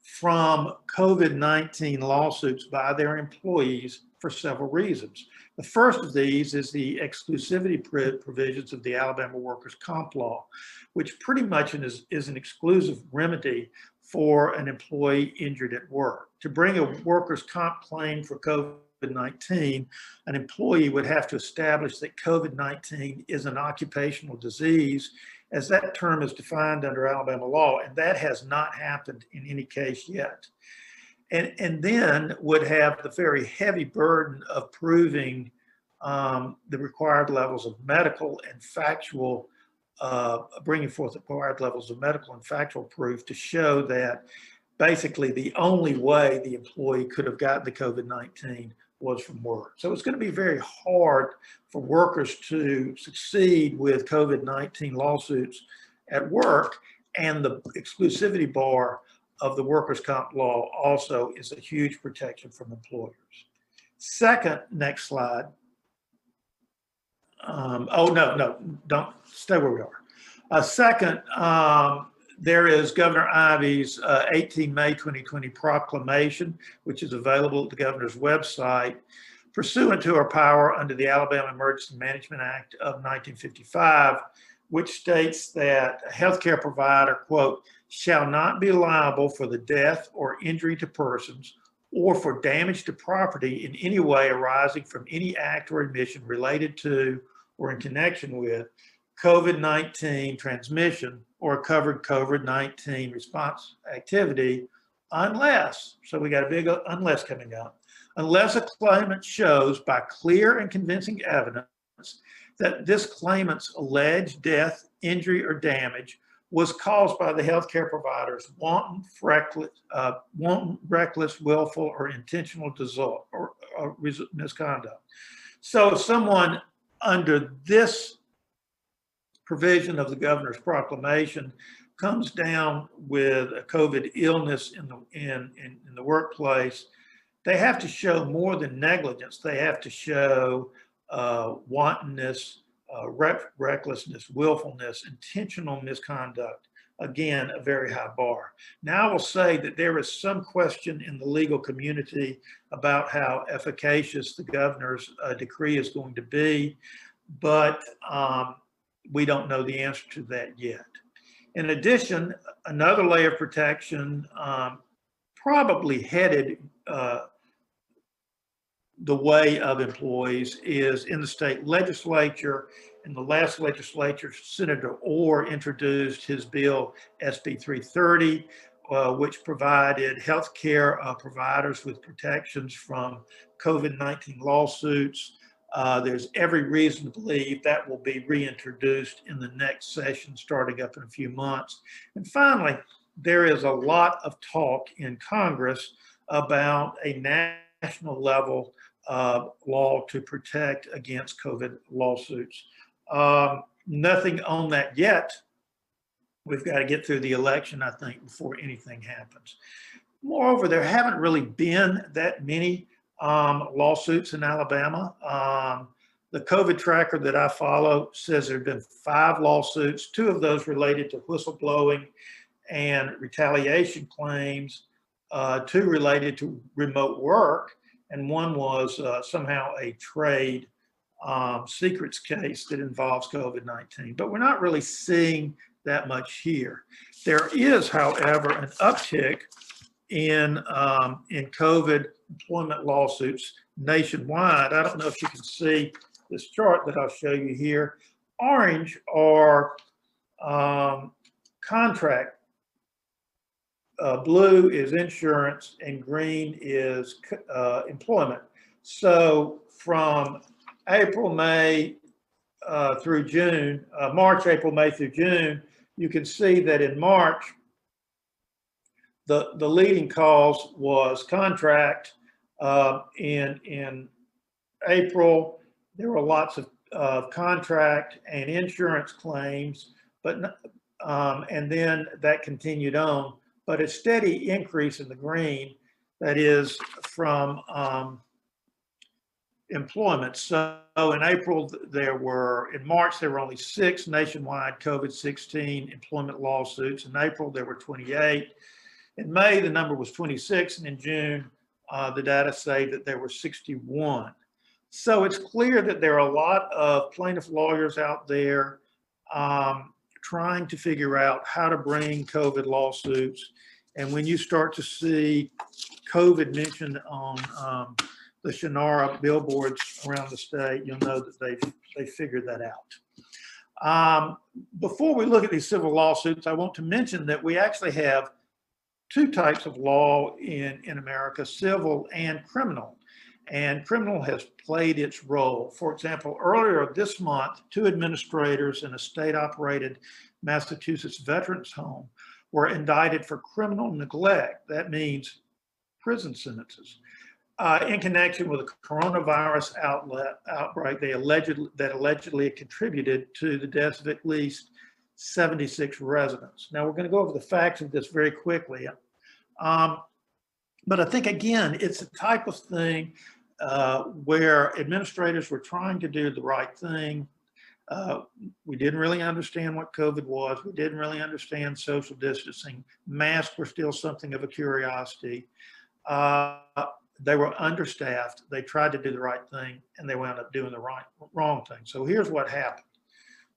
D: from COVID-19 lawsuits by their employees for several reasons. The first of these is the exclusivity provisions of the Alabama Workers' Comp Law, which pretty much is an exclusive remedy for an employee injured at work. To bring a workers' comp claim for COVID-19, an employee would have to establish that COVID-19 is an occupational disease, as that term is defined under Alabama law, and that has not happened in any case yet. And then would have the very heavy burden of proving the required levels of medical and factual, bringing forth the required levels of medical and factual proof to show that basically the only way the employee could have gotten the COVID-19 was from work. So it's going to be very hard for workers to succeed with COVID-19 lawsuits at work, and the exclusivity bar of the workers' comp law also is a huge protection from employers. Second, next slide. Don't stay where we are. Second, there is Governor Ivey's 18 May 2020 proclamation, which is available at the governor's website, pursuant to her power under the Alabama Emergency Management Act of 1955, which states that a healthcare provider, quote, shall not be liable for the death or injury to persons or for damage to property in any way arising from any act or admission related to or in connection with COVID-19 transmission or a covered COVID-19 response activity unless, so we got a big unless coming up, unless a claimant shows by clear and convincing evidence that this claimant's alleged death, injury, or damage was caused by the healthcare provider's wanton, reckless, willful, or intentional misconduct. So if someone under this provision of the governor's proclamation comes down with a COVID illness in the workplace, they have to show more than negligence. They have to show wantonness, recklessness, willfulness, intentional misconduct. Again, a very high bar. Now I will say that there is some question in the legal community about how efficacious the governor's decree is going to be, but we don't know the answer to that yet. In addition, another layer of protection probably headed the way of employees is in the state legislature. In the last legislature, Senator Orr introduced his bill, SB 330, which provided healthcare providers with protections from COVID-19 lawsuits. There's every reason to believe that will be reintroduced in the next session starting up in a few months. And finally, there is a lot of talk in Congress about a national level law to protect against COVID lawsuits. Nothing on that yet. We've got to get through the election, I think, before anything happens. Moreover, there haven't really been that many lawsuits in Alabama. The COVID tracker that I follow says there have been 5 lawsuits, 2 of those related to whistleblowing and retaliation claims, 2 related to remote work, and 1 was somehow a trade secrets case that involves COVID-19. But we're not really seeing that much here. There is, however, an uptick in COVID employment lawsuits nationwide. I don't know if you can see this chart that I'll show you here. Orange are contract, blue is insurance, and green is employment. So from April, May through June, March, April, May through June, you can see that in March, the leading cause was contract. In April, there were lots of contract and insurance claims, but and then that continued on. But a steady increase in the green, that is from employment. So in April, in March, there were only 6 nationwide COVID-16 employment lawsuits. In April, there were 28. In May, the number was 26, and in June, the data say that there were 61. So it's clear that there are a lot of plaintiff lawyers out there trying to figure out how to bring COVID lawsuits. And when you start to see COVID mentioned on the Shannara billboards around the state, you'll know that they figured that out. Before we look at these civil lawsuits, I want to mention that we actually have 2 types of law in America, civil and criminal. And criminal has played its role. For example, earlier this month, 2 administrators in a state-operated Massachusetts veterans home were indicted for criminal neglect. That means prison sentences. In connection with a coronavirus outbreak that allegedly contributed to the deaths of at least 76 residents. Now, we're going to go over the facts of this very quickly. But I think, again, it's a type of thing where administrators were trying to do the right thing. We didn't really understand what COVID was. We didn't really understand social distancing. Masks were still something of a curiosity. They were understaffed. They tried to do the right thing, and they wound up doing the wrong thing. So here's what happened.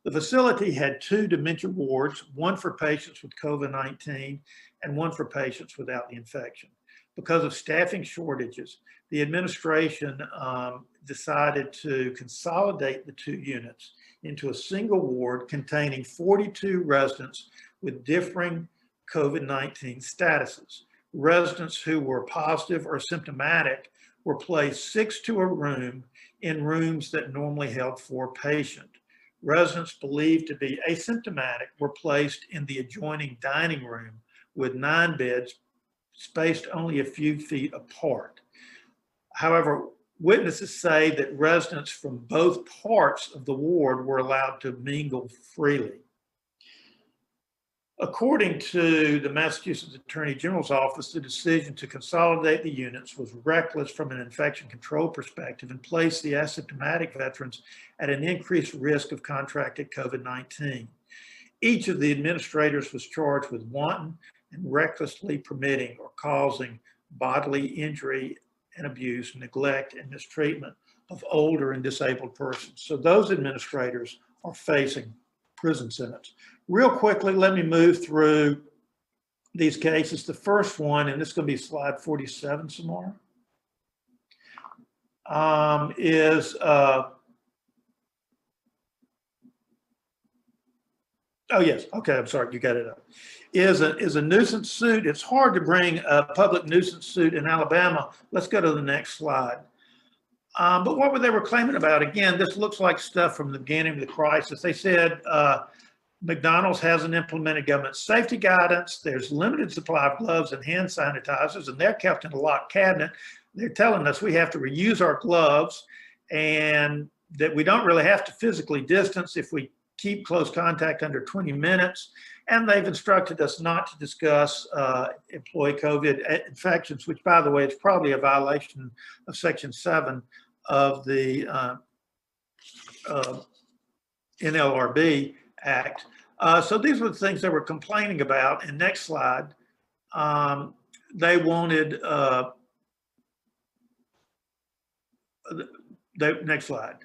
D: The facility had 2 dementia wards, 1 for patients with COVID-19 and 1 for patients without the infection. Because of staffing shortages, the administration decided to consolidate the 2 units into a single ward containing 42 residents with differing COVID-19 statuses. Residents who were positive or symptomatic were placed 6 to a room in rooms that normally held 4 patients. Residents believed to be asymptomatic were placed in the adjoining dining room with 9 beds spaced only a few feet apart. However, witnesses say that residents from both parts of the ward were allowed to mingle freely. According to the Massachusetts Attorney General's office, the decision to consolidate the units was reckless from an infection control perspective and placed the asymptomatic veterans at an increased risk of contracting COVID-19. Each of the administrators was charged with wanton and recklessly permitting or causing bodily injury and abuse, neglect, and mistreatment of older and disabled persons. So those administrators are facing prison sentence. Real quickly, let me move through these cases. The first one, and this is going to be slide 47, Samara, is oh yes, okay, I'm sorry, you got it up. Is a nuisance suit. It's hard to bring a public nuisance suit in Alabama. Let's go to the next slide. But what were they claiming about? Again, this looks like stuff from the beginning of the crisis. They said McDonald's hasn't implemented government safety guidance. There's limited supply of gloves and hand sanitizers, and they're kept in a locked cabinet. They're telling us we have to reuse our gloves and that we don't really have to physically distance if we keep close contact under 20 minutes. And they've instructed us not to discuss employee COVID infections, which, by the way, is probably a violation of Section 7 of the NLRB Act. So these were the things they were complaining about. And next slide, they wanted, next slide.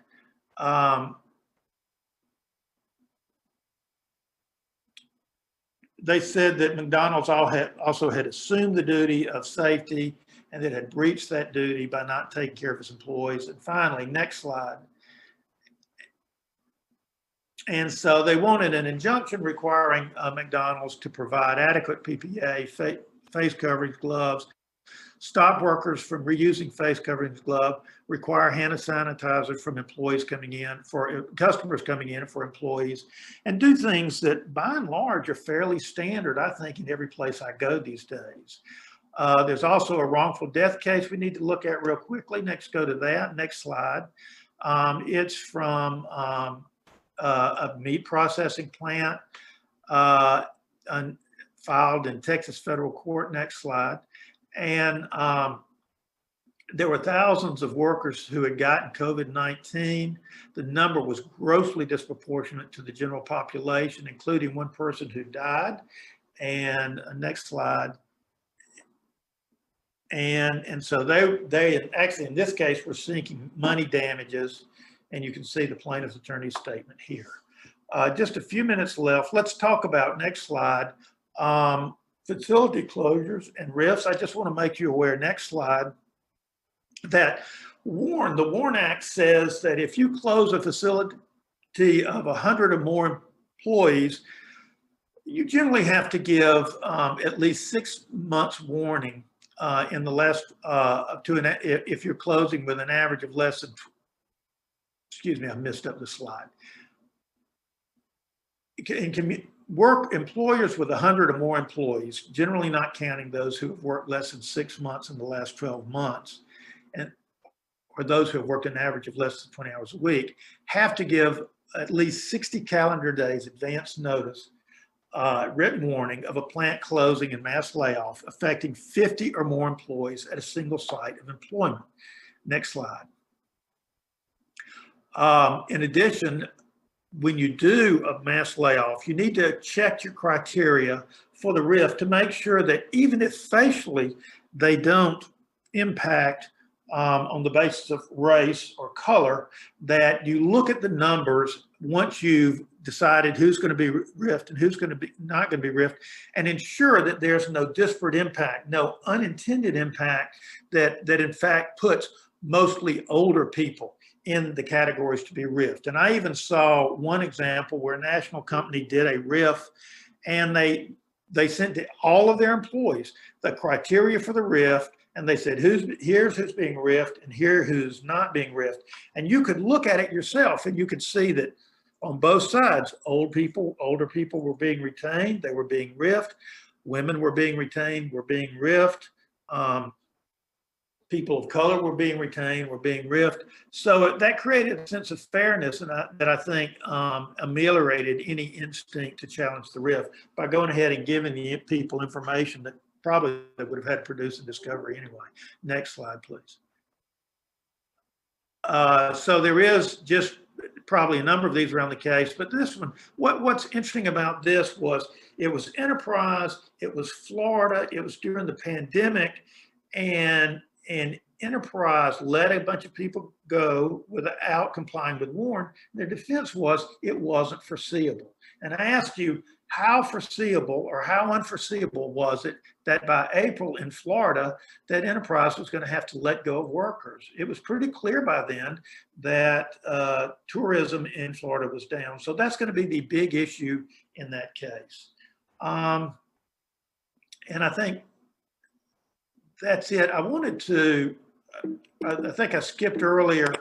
D: They said that McDonald's also had assumed the duty of safety and that had breached that duty by not taking care of its employees. And finally, next slide. And so they wanted an injunction requiring McDonald's to provide adequate PPE, face coverings, gloves, stop workers from reusing face coverings, glove, require hand sanitizer from employees coming in, for customers coming in, for employees, and do things that by and large are fairly standard, I think, in every place I go these days. There's also a wrongful death case we need to look at real quickly. Next, go to that. Next slide. It's from a meat processing plant filed in Texas federal court. Next slide. And there were thousands of workers who had gotten COVID-19. The number was grossly disproportionate to the general population, including one person who died. And next slide. And so they actually, in this case, were seeking money damages. And you can see the plaintiff's attorney's statement here. Just a few minutes left. Let's talk about, next slide, facility closures and RIFs. I just want to make you aware, next slide, that the WARN Act says that if you close a facility of 100 or more employees, you generally have to give at least 6 months warning in the last, if you're closing with an average of less than, excuse me, I messed up the slide. Employers with 100 or more employees, generally not counting those who have worked less than 6 months in the last 12 months, or those who have worked an average of less than 20 hours a week, have to give at least 60 calendar days advance notice, written warning of a plant closing and mass layoff affecting 50 or more employees at a single site of employment. Next slide. In addition, when you do a mass layoff, you need to check your criteria for the RIF to make sure that even if facially they don't impact on the basis of race or color, that you look at the numbers once you've decided who's going to be RIFed and who's going to be not going to be RIFed, and ensure that there's no disparate impact, no unintended impact that in fact puts mostly older people in the categories to be RIFed. And I even saw one example where a national company did a RIF, and they sent to all of their employees the criteria for the RIF, and they said, here's who's being RIFed and here who's not being RIFed. And you could look at it yourself and you could see that on both sides, older people were being retained, they were being RIFed, women were being retained, were being RIFed, people of color were being retained, were being RIFed. So that created a sense of fairness that I think ameliorated any instinct to challenge the RIF by going ahead and giving the people information that probably they would have had to produce a discovery anyway. Next slide, please. So there is just probably a number of these around the case, but this one, what's interesting about this was it was Enterprise, it was Florida, it was during the pandemic, and Enterprise let a bunch of people go without complying with WARN. Their defense was it wasn't foreseeable. And I asked you, how foreseeable or how unforeseeable was it that by April in Florida, that Enterprise was going to have to let go of workers? It was pretty clear by then that tourism in Florida was down. So that's going to be the big issue in that case. And I think that's it. I wanted to, I think I skipped earlier,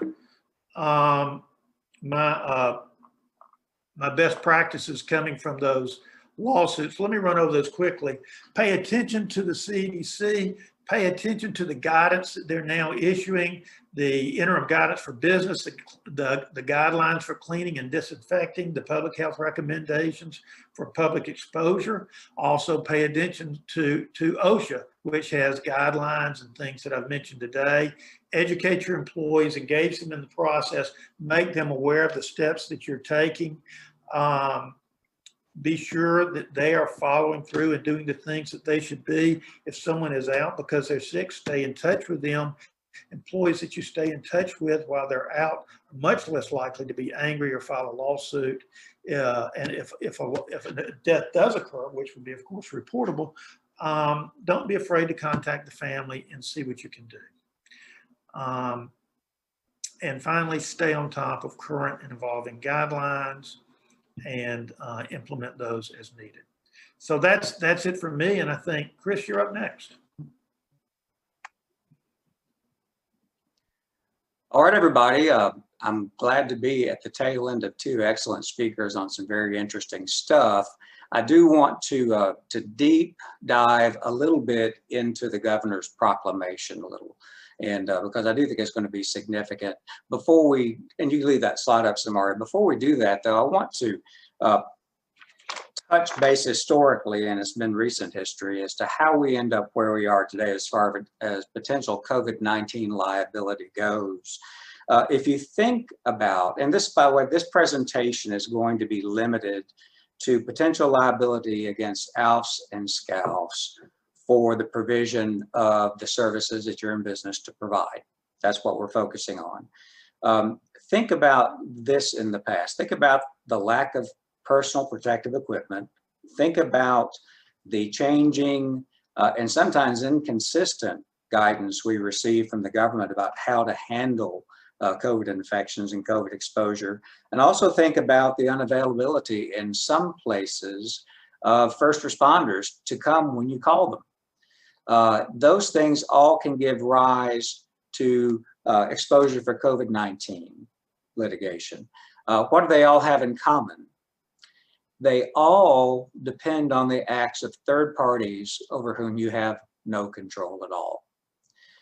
D: my best practices coming from those lawsuits. Let me run over those quickly. Pay attention to the CDC, pay attention to the guidance that they're now issuing, the interim guidance for business, the guidelines for cleaning and disinfecting, the public health recommendations for public exposure. Also pay attention to OSHA, which has guidelines and things that I've mentioned today. Educate your employees, engage them in the process, make them aware of the steps that you're taking. Be sure that they are following through and doing the things that they should be. If someone is out because they're sick, stay in touch with them. Employees that you stay in touch with while they're out are much less likely to be angry or file a lawsuit. And if a death does occur, which would be, of course, reportable, don't be afraid to contact the family and see what you can do. And finally, stay on top of current and evolving guidelines and implement those as needed. So that's it for me. And I think, Chris, you're up next.
C: All right, everybody. I'm glad to be at the tail end of two excellent speakers on some very interesting stuff. I do want to deep dive a little bit into the governor's proclamation a little. And because I do think it's going to be significant. Before we, and you can leave that slide up, Samari. Before we do that, though, I want to touch base historically, and it's been recent history, as to how we end up where we are today as far as potential COVID-19 liability goes. If you think about, and this, by the way, this presentation is going to be limited to potential liability against ALFs and SCALFs for the provision of the services that you're in business to provide. That's what we're focusing on. Think about this in the past. Think about the lack of personal protective equipment. Think about the changing and sometimes inconsistent guidance we receive from the government about how to handle COVID infections and COVID exposure. And also think about the unavailability in some places of first responders to come when you call them. Those things all can give rise to exposure for COVID-19 litigation. What do they all have in common? They all depend on the acts of third parties over whom you have no control at all.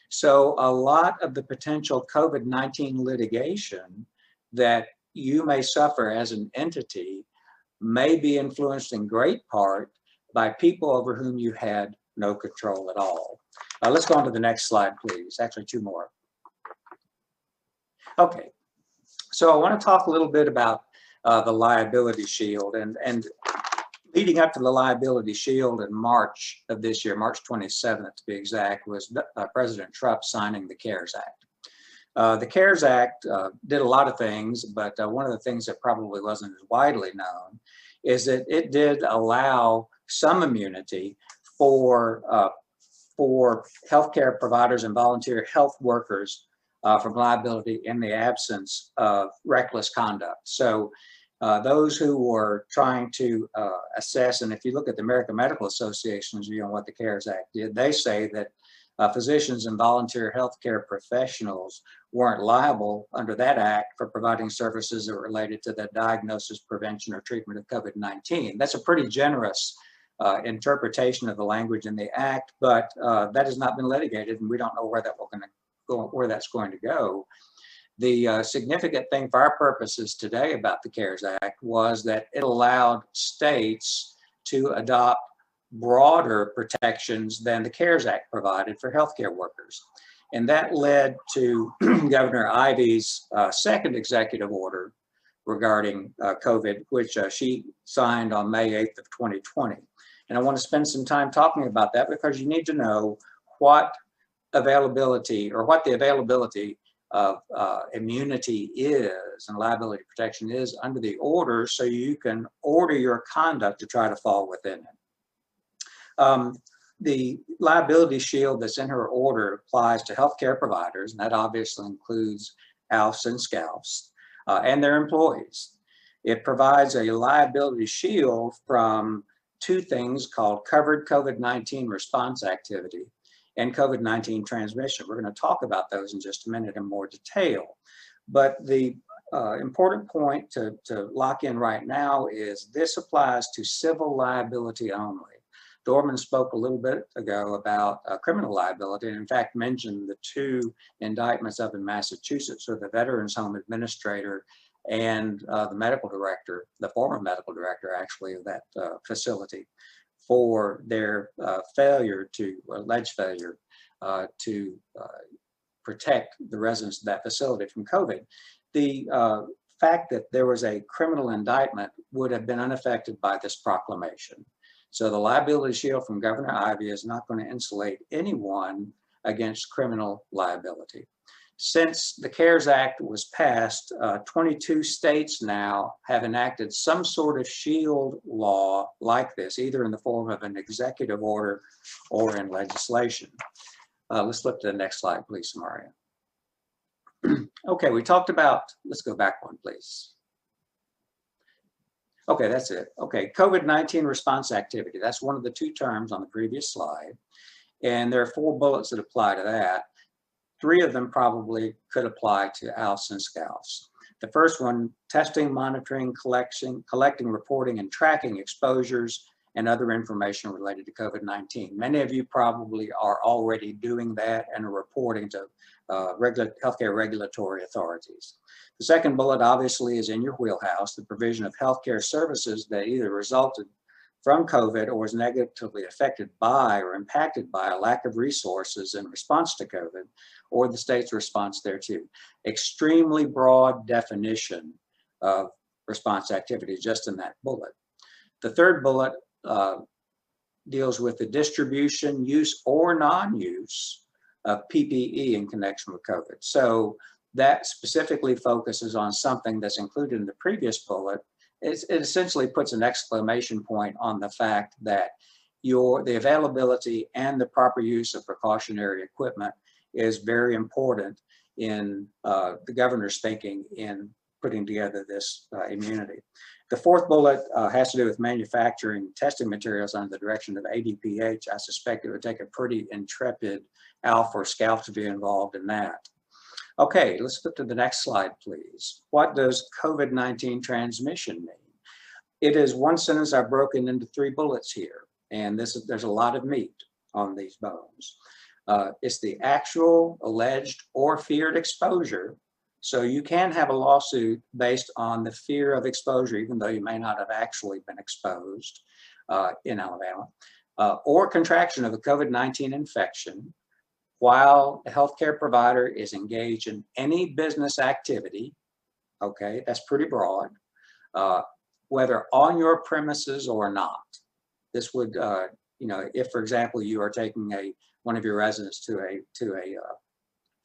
C: So a lot of the potential COVID-19 litigation that you may suffer as an entity may be influenced in great part by people over whom you had no control at all. Let's go on to the next slide, please. Actually, two more. Okay, so I want to talk a little bit about the liability shield, and leading up to the liability shield in March of this year, March 27th to be exact, was President Trump signing the CARES Act. The CARES Act did a lot of things, but one of the things that probably wasn't as widely known is that it did allow some immunity for healthcare providers and volunteer health workers from liability in the absence of reckless conduct. So those who were trying to assess, and if you look at the American Medical Association's view on what the CARES Act did, they say that physicians and volunteer healthcare professionals weren't liable under that act for providing services that were related to the diagnosis, prevention, or treatment of COVID-19. That's a pretty generous interpretation of the language in the act, but that has not been litigated, and we don't know where that's going to go. The significant thing for our purposes today about the CARES Act was that it allowed states to adopt broader protections than the CARES Act provided for healthcare workers. And that led to Governor Ivey's second executive order regarding COVID, which she signed on May 8th of 2020. And I want to spend some time talking about that because you need to know what availability, or what the availability of immunity is and liability protection is under the order, so you can order your conduct to try to fall within it. The liability shield that's in her order applies to healthcare providers, and that obviously includes ALFs and SCALFs and their employees. It provides a liability shield from two things called covered COVID-19 response activity and COVID-19 transmission. We're going to talk about those in just a minute in more detail. But the important point to lock in right now is this applies to civil liability only. Dorman spoke a little bit ago about criminal liability, and in fact mentioned the two indictments up in Massachusetts for the Veterans Home Administrator and the medical director, the former medical director actually of that facility, for their alleged failure to protect the residents of that facility from COVID. The fact that there was a criminal indictment would have been unaffected by this proclamation. So the liability shield from Governor Ivey is not going to insulate anyone against criminal liability. Since the CARES Act was passed, 22 states now have enacted some sort of shield law like this, either in the form of an executive order or in legislation. Let's flip to the next slide, please, Samaria. Okay, we talked about, let's go back one, please. Okay, that's it. Okay, COVID-19 response activity. That's one of the two terms on the previous slide. And there are 4 bullets that apply to that. 3 of them probably could apply to ALFs and SCALFs. The first one, testing, monitoring, collecting, reporting, and tracking exposures and other information related to COVID-19. Many of you probably are already doing that and are reporting to healthcare regulatory authorities. The second bullet obviously is in your wheelhouse, the provision of healthcare services that either resulted from COVID or was negatively affected by or impacted by a lack of resources in response to COVID or the state's response thereto. Extremely broad definition of response activity just in that bullet. The third bullet deals with the distribution, use, or non-use of PPE in connection with COVID. So that specifically focuses on something that's included in the previous bullet. It essentially puts an exclamation point on the fact that the availability and the proper use of precautionary equipment is very important in the governor's thinking in putting together this immunity. The fourth bullet has to do with manufacturing testing materials under the direction of ADPH. I suspect it would take a pretty intrepid ALF or SCALF to be involved in that. Okay, let's flip to the next slide, please. What does COVID-19 transmission mean? It is one sentence I've broken into 3 bullets here, and there's a lot of meat on these bones. It's the actual, alleged, or feared exposure. So you can have a lawsuit based on the fear of exposure, even though you may not have actually been exposed in Alabama, or contraction of a COVID-19 infection while a healthcare provider is engaged in any business activity. Okay, that's pretty broad, whether on your premises or not. This would, if, for example, you are taking one of your residents to a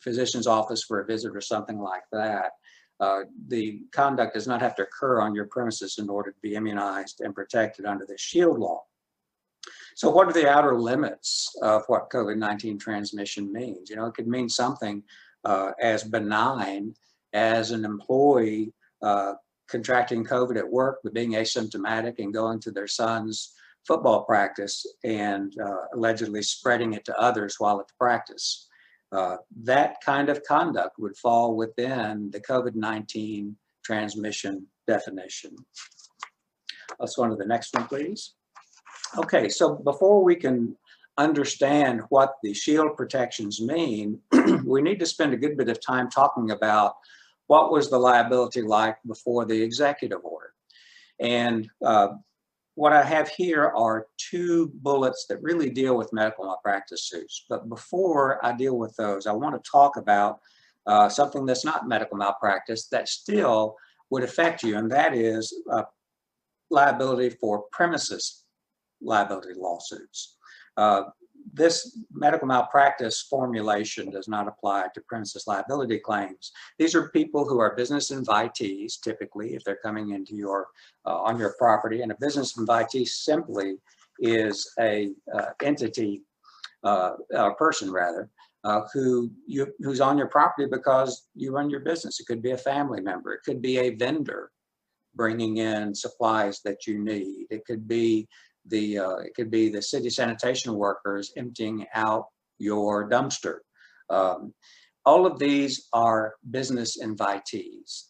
C: physician's office for a visit or something like that, the conduct does not have to occur on your premises in order to be immunized and protected under the SHIELD law. So what are the outer limits of what COVID-19 transmission means? You know, it could mean something as benign as an employee contracting COVID at work but being asymptomatic and going to their son's football practice and allegedly spreading it to others while at the practice. That kind of conduct would fall within the COVID-19 transmission definition. Let's go on to the next one, please. Okay, so before we can understand what the SHIELD protections mean, we need to spend a good bit of time talking about what was the liability like before the executive order. And what I have here are 2 bullets that really deal with medical malpractice suits. But before I deal with those, I want to talk about something that's not medical malpractice that still would affect you, and that is liability for premises liability lawsuits. This medical malpractice formulation does not apply to premises liability claims. These are people who are business invitees, typically, if they're coming into your on your property. And a business invitee simply is a entity, a person rather, who's on your property because you run your business. It could be a family member. It could be a vendor bringing in supplies that you need. It could be the city sanitation workers emptying out your dumpster. All of these are business invitees,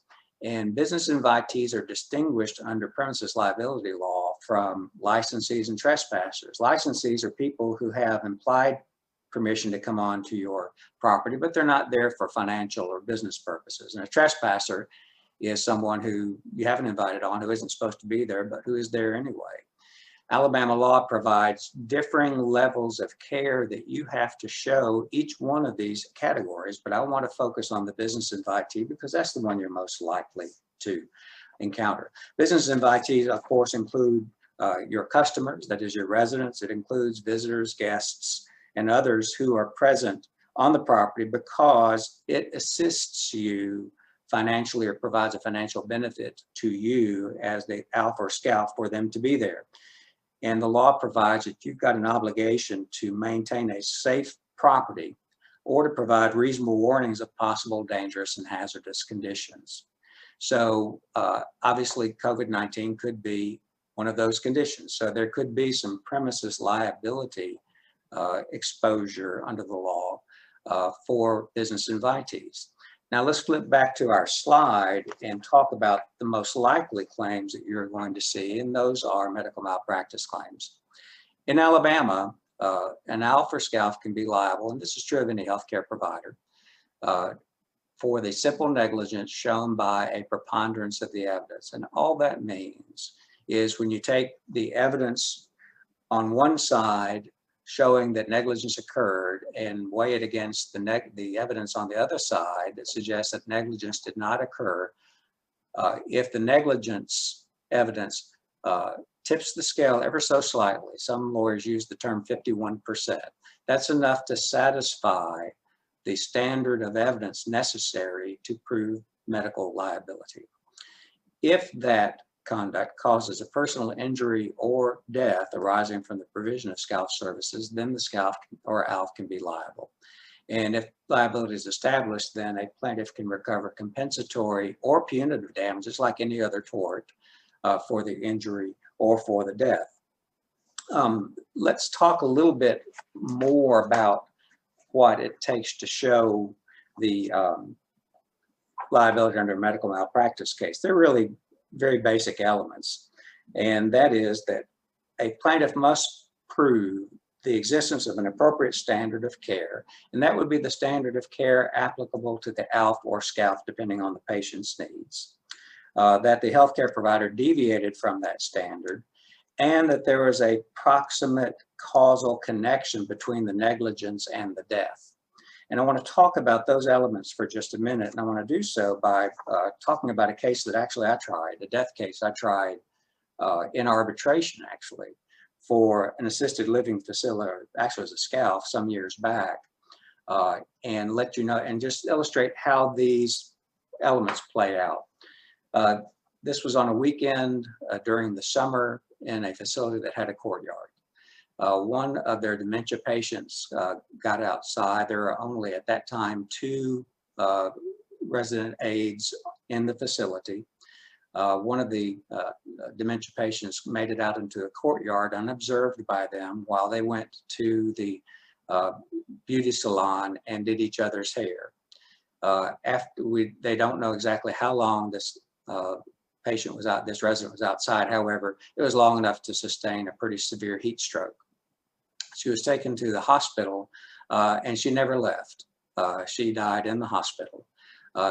C: and business invitees are distinguished under premises liability law from licensees and trespassers. Licensees are people who have implied permission to come onto your property, but they're not there for financial or business purposes. And a trespasser is someone who you haven't invited on, who isn't supposed to be there, but who is there anyway. Alabama law provides differing levels of care that you have to show each one of these categories, but I want to focus on the business invitee because that's the one you're most likely to encounter. Business invitees, of course, include your customers, that is your residents. It includes visitors, guests, and others who are present on the property because it assists you financially or provides a financial benefit to you as the alpha or scout for them to be there. And the law provides that you've got an obligation to maintain a safe property or to provide reasonable warnings of possible dangerous and hazardous conditions. So obviously COVID-19 could be one of those conditions. So there could be some premises liability exposure under the law for business invitees. Now let's flip back to our slide and talk about the most likely claims that you're going to see, and those are medical malpractice claims. In Alabama, an alpha or scout can be liable, and this is true of any healthcare provider, for the simple negligence shown by a preponderance of the evidence. And all that means is when you take the evidence on one side showing that negligence occurred and weigh it against the evidence on the other side that suggests that negligence did not occur, if the negligence evidence tips the scale ever so slightly, some lawyers use the term 51%, that's enough to satisfy the standard of evidence necessary to prove medical liability. If that conduct causes a personal injury or death arising from the provision of SCALF services, then the SCALF or ALF can be liable. And if liability is established, then a plaintiff can recover compensatory or punitive damages like any other tort for the injury or for the death. Let's talk a little bit more about what it takes to show the liability under a medical malpractice case. They're really very basic elements, and that is that a plaintiff must prove the existence of an appropriate standard of care, and that would be the standard of care applicable to the ALF or SCALF depending on the patient's needs, that the healthcare provider deviated from that standard, and that there was a proximate causal connection between the negligence and the death. And I want to talk about those elements for just a minute. And I want to do so by talking about a case that actually I tried, a death case I tried in arbitration actually for an assisted living facility, actually as a SCALF some years back, and let you know, and just illustrate how these elements play out. This was on a weekend during the summer in a facility that had a courtyard. One of their dementia patients got outside. There were only at that time 2 resident aides in the facility. One of the dementia patients made it out into a courtyard unobserved by them while they went to the beauty salon and did each other's hair. They don't know exactly how long this patient was out, this resident was outside. However, it was long enough to sustain a pretty severe heat stroke. She was taken to the hospital and she never left. She died in the hospital.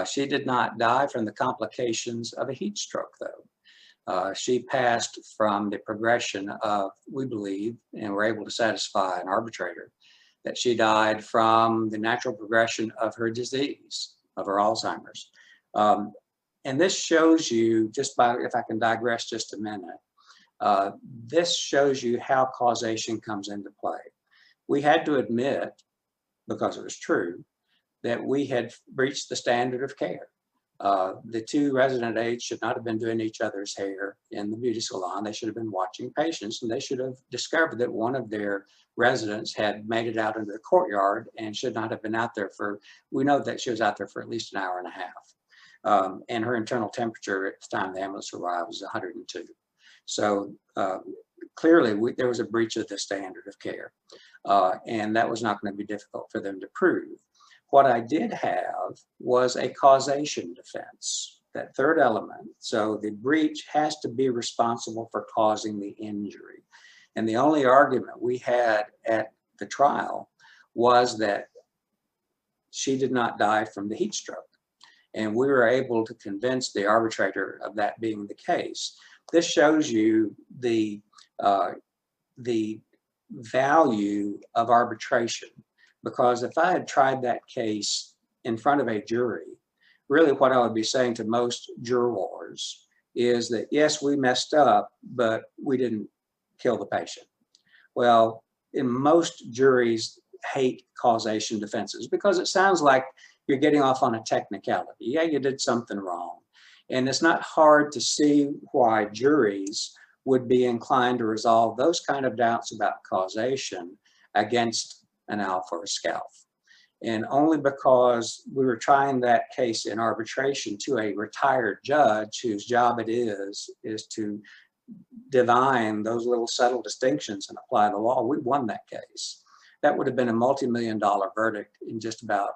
C: She did not die from the complications of a heat stroke though. She passed from the progression of, we believe, and we're able to satisfy an arbitrator, that she died from the natural progression of her disease, of her Alzheimer's. And this shows you, just by, if I can digress just a minute, this shows you how causation comes into play. we had to admit, because it was true, that we had breached the standard of care. The two resident aides should not have been doing each other's hair in the beauty salon. They should have been watching patients, and they should have discovered that one of their residents had made it out into the courtyard and should not have been out there for, we know that she was out there for at least an hour and a half. And her internal temperature at the time the ambulance arrived was 102. So clearly there was a breach of the standard of care, and that was not going to be difficult for them to prove. What I did have was a causation defense, that third element. So the breach has to be responsible for causing the injury. And the only argument we had at the trial was that she did not die from the heat stroke. And we were able to convince the arbitrator of that being the case. This shows you the value of arbitration. Because if I had tried that case in front of a jury, really what I would be saying to most jurors is that, yes, we messed up, but we didn't kill the patient. Well, in most juries hate causation defenses because it sounds like you're getting off on a technicality. Yeah, you did something wrong. And it's not hard to see why juries would be inclined to resolve those kind of doubts about causation against an alpha or scalp. And only because we were trying that case in arbitration to a retired judge whose job it is to divine those little subtle distinctions and apply the law, we won that case. That would have been a multi-million-dollar verdict in just about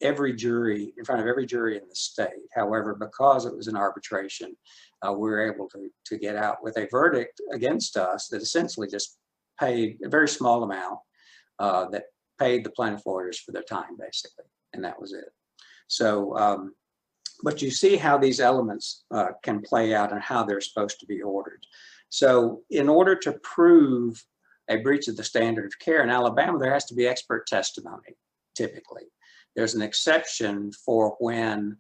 C: every jury, in front of every jury in the state. However, because it was an arbitration, we were able to get out with a verdict against us that essentially just paid a very small amount that paid the plaintiff lawyers for their time, basically, and that was it. So, but you see how these elements can play out and how they're supposed to be ordered. So in order to prove a breach of the standard of care in Alabama, there has to be expert testimony, typically. There's an exception for when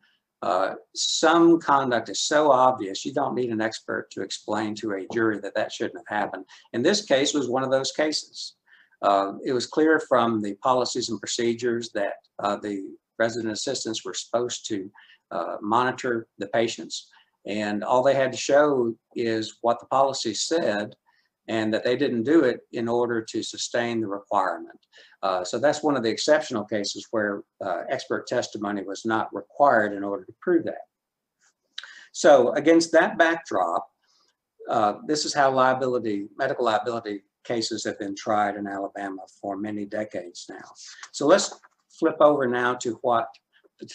C: some conduct is so obvious, you don't need an expert to explain to a jury that that shouldn't have happened. And this case was one of those cases. It was clear from the policies and procedures that the resident assistants were supposed to monitor the patients, and all they had to show is what the policy said and that they didn't do it in order to sustain the requirement. So that's one of the exceptional cases where expert testimony was not required in order to prove that. So against that backdrop, this is how medical liability cases have been tried in Alabama for many decades now. So let's flip over now to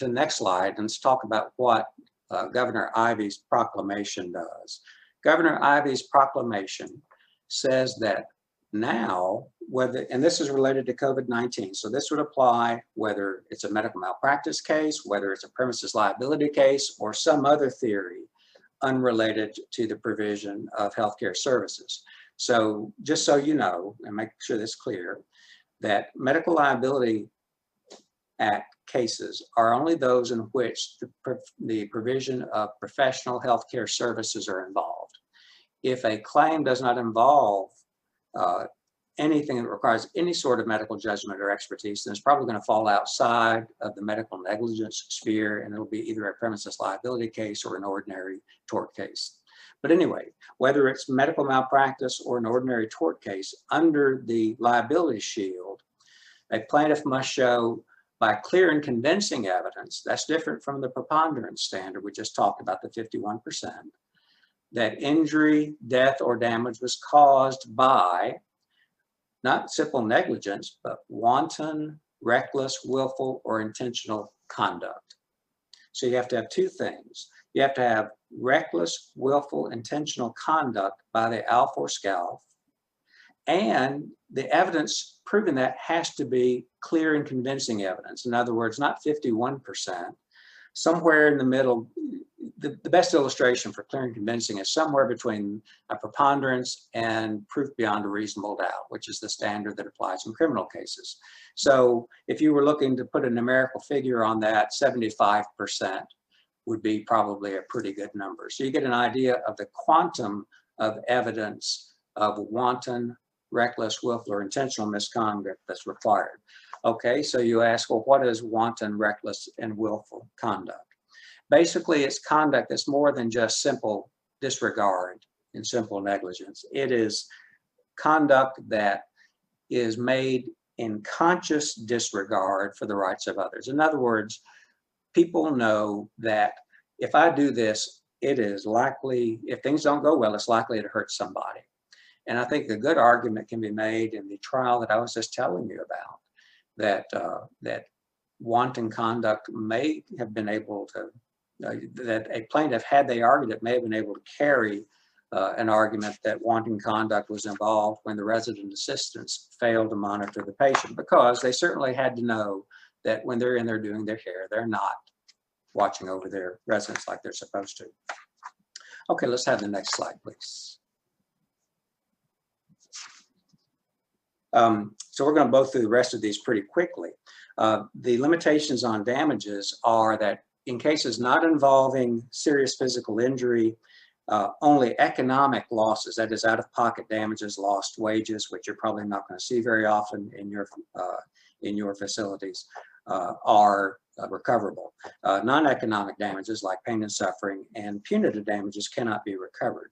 C: the next slide, and let's talk about what Governor Ivey's proclamation does. Governor Ivey's proclamation says that now, and this is related to COVID-19, so this would apply whether it's a medical malpractice case, whether it's a premises liability case, or some other theory unrelated to the provision of healthcare services. So just so you know, and make sure this is clear, that medical liability act cases are only those in which the provision of professional healthcare services are involved. If a claim does not involve anything that requires any sort of medical judgment or expertise, then it's probably going to fall outside of the medical negligence sphere, and it'll be either a premises liability case or an ordinary tort case. But anyway, whether it's medical malpractice or an ordinary tort case, under the liability shield, a plaintiff must show by clear and convincing evidence, that's different from the preponderance standard we just talked about, the 51%, that injury, death, or damage was caused by not simple negligence, but wanton, reckless, willful, or intentional conduct. So you have to have two things. You have to have reckless, willful, intentional conduct by the alpha or scalp, and the evidence proving that has to be clear and convincing evidence. In other words, not 51%, somewhere in the middle. The best illustration for clear and convincing is somewhere between a preponderance and proof beyond a reasonable doubt, which is the standard that applies in criminal cases. So if you were looking to put a numerical figure on that, 75% would be probably a pretty good number. So you get an idea of the quantum of evidence of wanton, reckless, willful, or intentional misconduct that's required. Okay, so you ask, well, what is wanton, reckless, and willful conduct? Basically, it's conduct that's more than just simple disregard and simple negligence. It is conduct that is made in conscious disregard for the rights of others. In other words, people know that if I do this, it is likely, if things don't go well, it's likely to hurt somebody. And I think a good argument can be made in the trial that I was just telling you about, that wanton conduct may have been able to, that a plaintiff, had they argued it, may have been able to carry an argument that wanton conduct was involved when the resident assistants failed to monitor the patient, because they certainly had to know that when they're in there doing their care, they're not watching over their residents like they're supposed to. Okay, let's have the next slide, please. So we're going to go through the rest of these pretty quickly. The limitations on damages are that in cases not involving serious physical injury, only economic losses, that is out-of-pocket damages, lost wages, which you're probably not going to see very often in your facilities, are recoverable. Non-economic damages like pain and suffering and punitive damages cannot be recovered.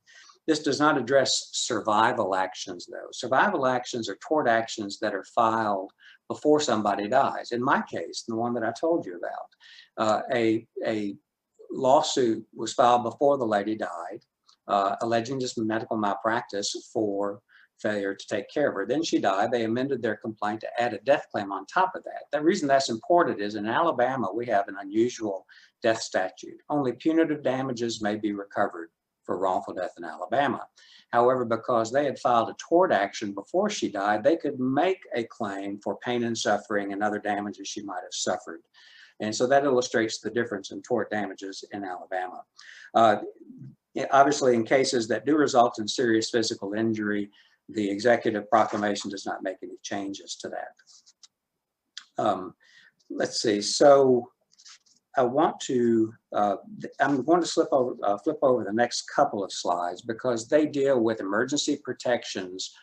C: This does not address survival actions, though. Survival actions are tort actions that are filed before somebody dies. In my case, the one that I told you about, a lawsuit was filed before the lady died, alleging just medical malpractice for failure to take care of her. Then she died. They amended their complaint to add a death claim on top of that. The reason that's important is in Alabama, we have an unusual death statute. Only punitive damages may be recovered for wrongful death in Alabama. However, because they had filed a tort action before she died, they could make a claim for pain and suffering and other damages she might have suffered. And so that illustrates the difference in tort damages in Alabama. Obviously, in cases that do result in serious physical injury, the executive proclamation does not make any changes to that. Let's see. So I want to, I'm going to flip over the next couple of slides because they deal with emergency protections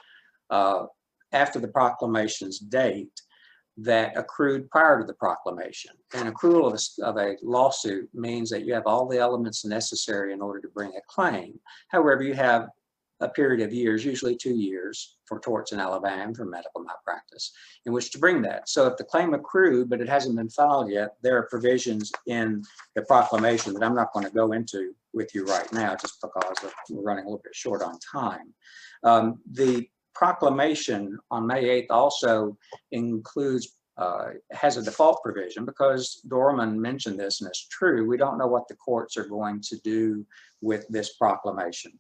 C: after the proclamation's date that accrued prior to the proclamation. An accrual of a lawsuit means that you have all the elements necessary in order to bring a claim. However, you have a period of years, usually 2 years for torts in Alabama for medical malpractice, in which to bring that. So if the claim accrued, but it hasn't been filed yet, there are provisions in the proclamation that I'm not going to go into with you right now, just because we're running a little bit short on time. The proclamation on May 8th also includes, has a default provision because Dorman mentioned this and it's true. We don't know what the courts are going to do with this proclamation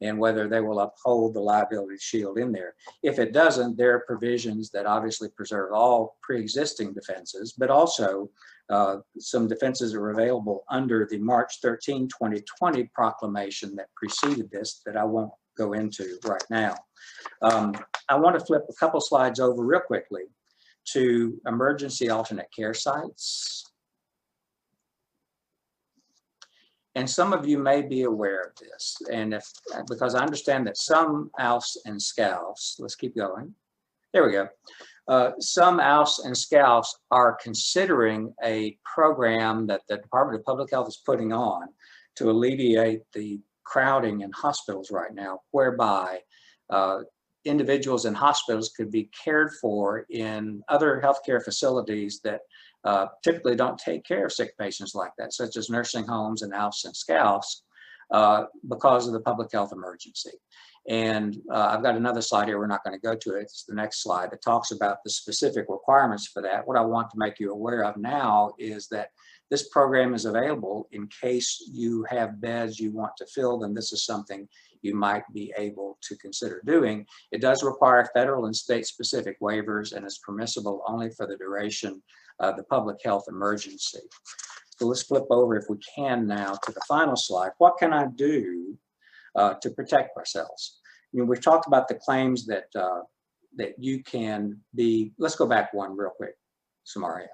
C: and whether they will uphold the liability shield in there. If it doesn't, there are provisions that obviously preserve all pre-existing defenses, but also some defenses are available under the March 13, 2020 proclamation that preceded this that I won't go into right now. I want to flip a couple slides over real quickly to emergency alternate care sites. And some of you may be aware of this, and because I understand that some ALFs and SCALFs, let's keep going. There we go. Some ALFs and SCALFs are considering a program that the Department of Public Health is putting on to alleviate the crowding in hospitals right now, whereby individuals in hospitals could be cared for in other healthcare facilities that typically don't take care of sick patients like that, such as nursing homes and ALFs and SCALFs, because of the public health emergency. And I've got another slide here, we're not going to go to it, it's the next slide that talks about the specific requirements for that. What I want to make you aware of now is that this program is available in case you have beds you want to fill, then this is something you might be able to consider doing. It does require federal and state specific waivers and is permissible only for the duration of the public health emergency. So let's flip over if we can now to the final slide. What can I do to protect ourselves? You know, we've talked about the claims that that you can be, let's go back one real quick, Samaria.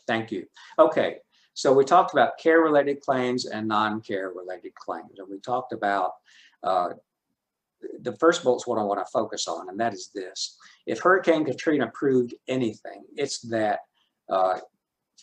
C: Thank you. Okay, so we talked about care-related claims and non-care related claims, and we talked about the first bullet is what I want to focus on, and that is this. If Hurricane Katrina proved anything, it's that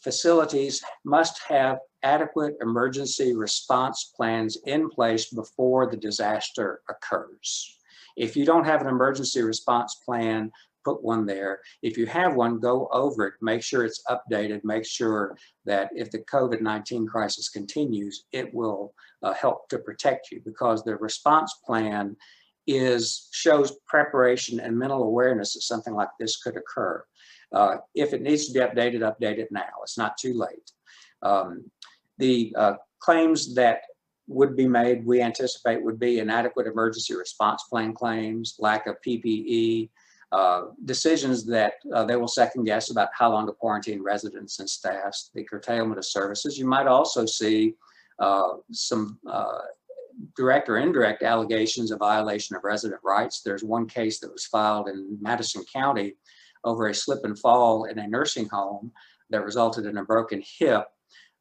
C: facilities must have adequate emergency response plans in place before the disaster occurs. If you don't have an emergency response plan, put one there. If you have one, go over it, make sure it's updated, make sure that if the COVID-19 crisis continues, it will help to protect you, because the response plan shows preparation and mental awareness that something like this could occur. If it needs to be updated, update it now. It's not too late. The claims that would be made, we anticipate, would be inadequate emergency response plan claims, lack of PPE, decisions that they will second guess about how long to quarantine residents and staffs, the curtailment of services. You might also see some direct or indirect allegations of violation of resident rights. There's one case that was filed in Madison County over a slip and fall in a nursing home that resulted in a broken hip.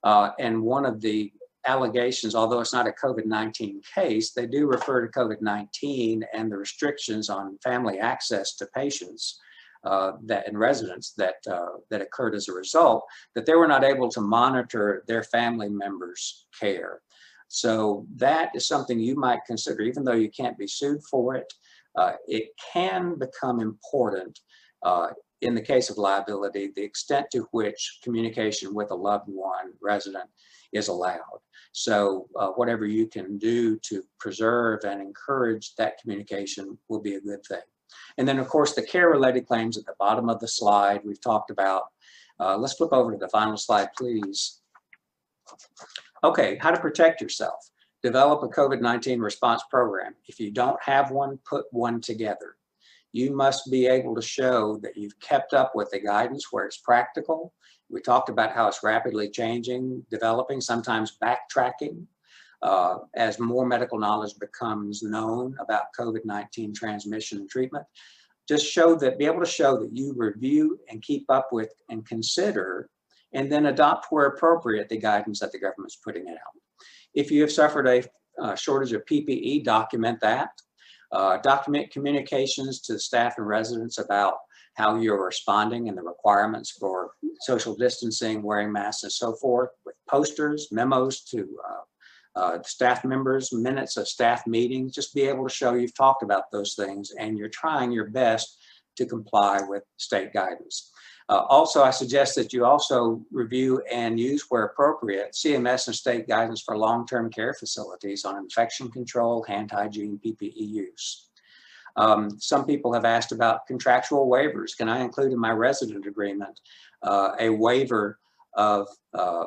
C: And one of the allegations, although it's not a COVID-19 case, they do refer to COVID-19 and the restrictions on family access to patients and residents that occurred as a result, that they were not able to monitor their family members' care. So that is something you might consider, even though you can't be sued for it. It can become important in the case of liability, the extent to which communication with a loved one, resident, is allowed. So whatever you can do to preserve and encourage that communication will be a good thing. And then, of course, the care-related claims at the bottom of the slide we've talked about. Let's flip over to the final slide, please. Okay, how to protect yourself. Develop a COVID-19 response program. If you don't have one, put one together. You must be able to show that you've kept up with the guidance where it's practical. We talked about how it's rapidly changing, developing, sometimes backtracking. As more medical knowledge becomes known about COVID-19 transmission and treatment, just be able to show that you review and keep up with and consider, and then adopt where appropriate the guidance that the government's putting out. If you have suffered a shortage of PPE, document that. Document communications to the staff and residents about how you're responding and the requirements for social distancing, wearing masks, and so forth, with posters, memos to staff members, minutes of staff meetings. Just be able to show you've talked about those things and you're trying your best to comply with state guidance. Also, I suggest that you also review and use where appropriate CMS and state guidance for long-term care facilities on infection control, hand hygiene, PPE use. Some people have asked about contractual waivers. Can I include in my resident agreement a waiver of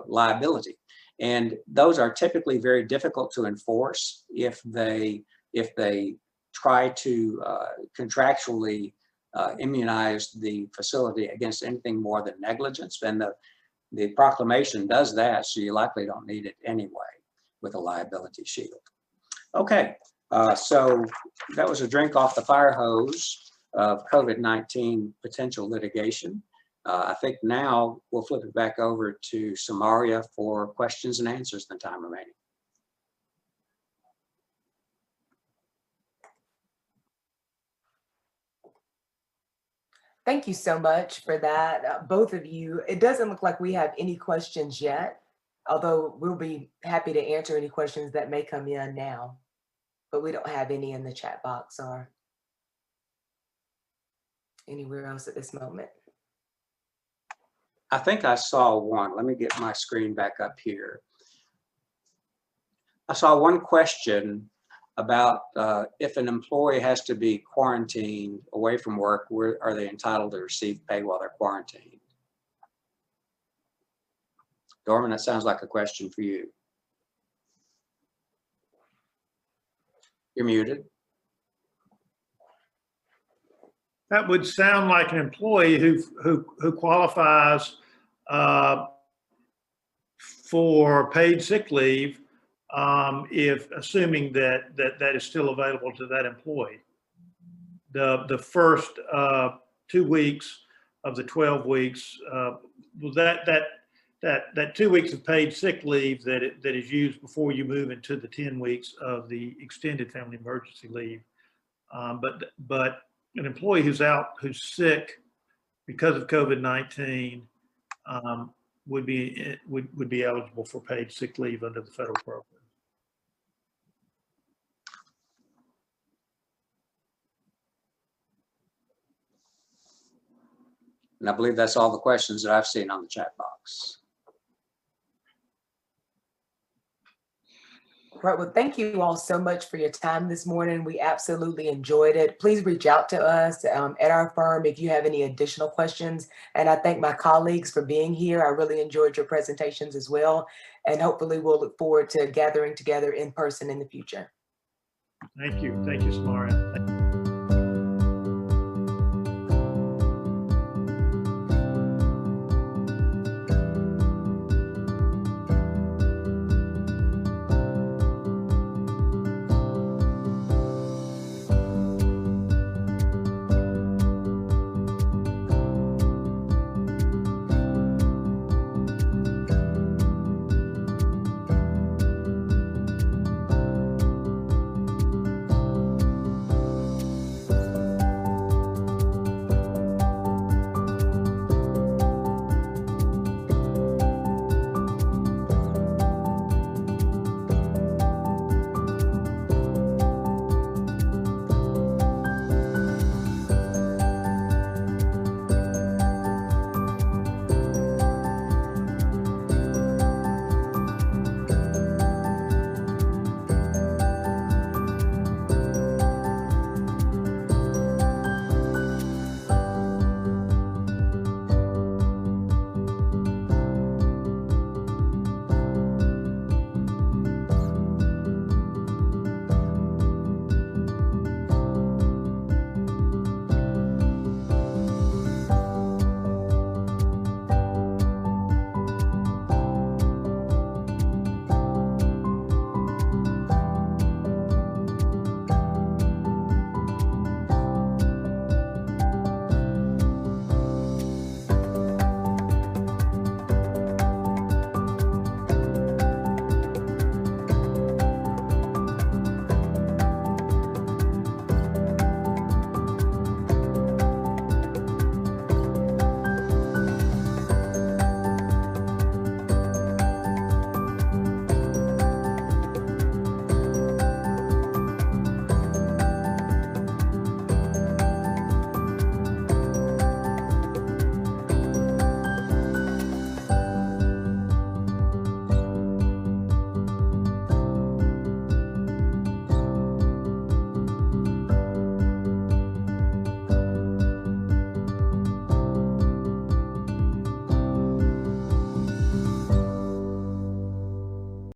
C: liability? And those are typically very difficult to enforce if they try to contractually immunize the facility against anything more than negligence. And the proclamation does that, so you likely don't need it anyway with a liability shield. Okay, so that was a drink off the fire hose of COVID-19 potential litigation. I think now we'll flip it back over to Samaria for questions and answers in the time remaining.
A: Thank you so much for that, both of you. It doesn't look like we have any questions yet, although we'll be happy to answer any questions that may come in now, but we don't have any in the chat box or anywhere else at this moment.
C: I think I saw one. Let me get my screen back up here. I saw one question about if an employee has to be quarantined away from work, are they entitled to receive pay while they're quarantined? Dorman, that sounds like a question for you. You're muted.
D: That would sound like an employee who qualifies for paid sick leave, if assuming that is still available to that employee. The first 2 weeks of the 12 weeks, that 2 weeks of paid sick leave that is used before you move into the 10 weeks of the extended family emergency leave But an employee who's sick because of COVID-19 would be eligible for paid sick leave under the federal program.
C: And I believe that's all the questions that I've seen on the chat box.
A: Right. Well, thank you all so much for your time this morning. We absolutely enjoyed it. Please reach out to us at our firm if you have any additional questions. And I thank my colleagues for being here. I really enjoyed your presentations as well. And hopefully we'll look forward to gathering together in person in the future.
D: Thank you. Thank you, Samara.